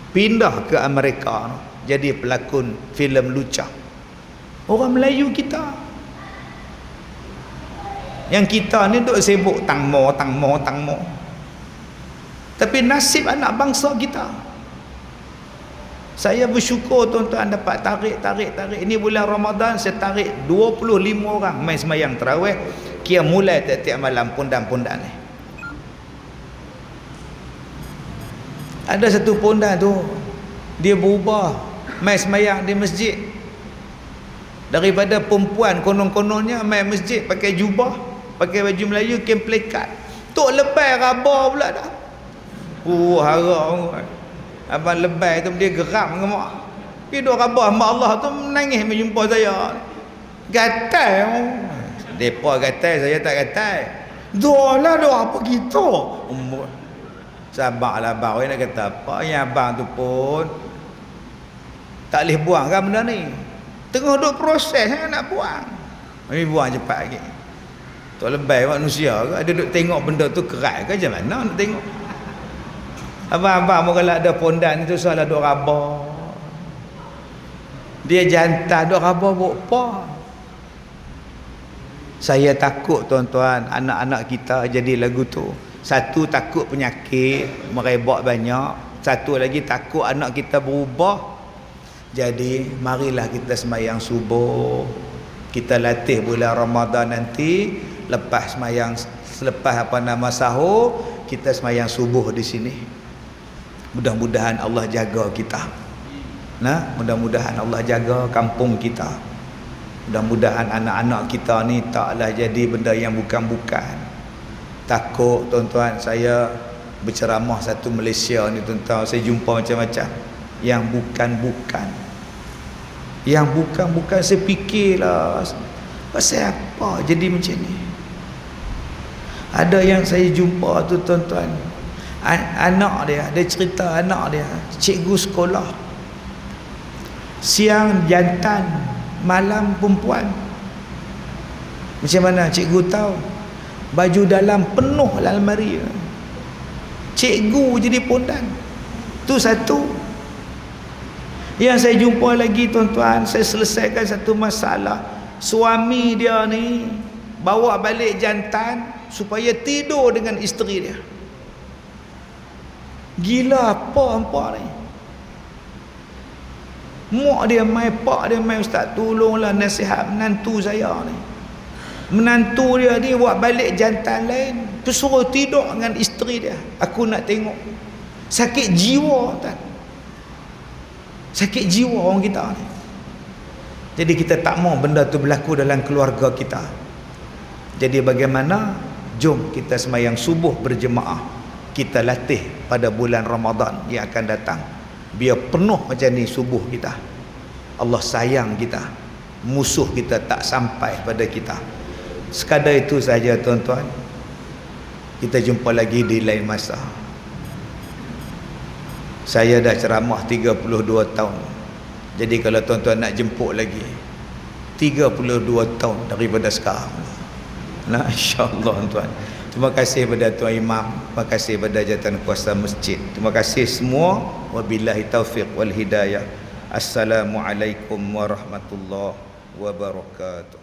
Pindah ke Amerika, jadi pelakon filem lucah. Orang Melayu kita. Yang kita ni duk sibuk tangmo. Tapi nasib anak bangsa kita. Saya bersyukur tuan-tuan dapat tarik. Ini bulan Ramadan saya tarik 25 orang main sembahyang tarawih. Kira mulai tiap-tiap malam pondan-pondan ni. Ada satu pondan tu, dia berubah main sembahyang di masjid. Daripada perempuan konon-kononnya main masjid pakai jubah, pakai baju Melayu, kain pelikat. Tok lebay rabah pula dah. Harap abang lebay tu dia geram dengan mak. Pergi duk rabah mak Allah tu menangis menjumpa saya. Gatal. Depa gatal, saya tak gatal. Dolah apa gitu. Sabarlah abang, nak kata apa yang abang tu pun tak boleh buang kan benda ni. Tengah duk proses nak buang. Ini buang cepat lagi. Tak lebay manusia ke ada duk tengok benda tu kerat ke macam mana nak tengok. Abang-abang pun kalau ada pondan itu salah duk rabah. Dia jantan duk rabah buat apa? Saya takut tuan-tuan anak-anak kita jadi lagu tu. Satu takut penyakit merebak banyak, satu lagi takut anak kita berubah. Jadi marilah kita sembahyang subuh. Kita latih bulan Ramadan nanti, lepas sembahyang, selepas sahur, kita sembahyang subuh di sini. Mudah-mudahan Allah jaga kita. Mudah-mudahan Allah jaga kampung kita. Mudah-mudahan anak-anak kita ni taklah jadi benda yang bukan-bukan. Takut tuan-tuan, saya berceramah satu Malaysia ni tuan-tuan, saya jumpa macam-macam yang bukan-bukan. Yang bukan-bukan, saya fikirlah pasal apa jadi macam ni. Ada yang saya jumpa tu tuan-tuan, Anak dia cerita anak dia cikgu sekolah, siang jantan, malam perempuan. Macam mana cikgu tahu? Baju dalam penuh almari, cikgu jadi pondan. Tu satu. Yang saya jumpa lagi tuan-tuan, saya selesaikan satu masalah. Suami dia ni bawa balik jantan supaya tidur dengan isteri dia. Gila apa hampa ni? Mak dia mai, pak dia mai, ustaz tolonglah nasihat menantu saya ni. Menantu dia ni buat balik jantan lain, tu suruh tidur dengan isteri dia. Aku nak tengok. Sakit jiwa tuan. Sakit jiwa orang kita ni. Jadi kita tak mau benda tu berlaku dalam keluarga kita. Jadi bagaimana? Jom kita sembahyang subuh berjemaah. Kita latih pada bulan Ramadan yang akan datang. Biar penuh macam ni subuh kita. Allah sayang kita. Musuh kita tak sampai pada kita. Sekadar itu saja tuan-tuan. Kita jumpa lagi di lain masa. Saya dah ceramah 32 tahun. Jadi kalau tuan-tuan nak jemput lagi 32 tahun daripada sekarang. Nah, insya-Allah tuan. Terima kasih kepada Tuan Imam, terima kasih kepada jawatan kuasa masjid. Terima kasih semua. Wabillahi taufiq wal hidayah. Assalamualaikum warahmatullahi wabarakatuh.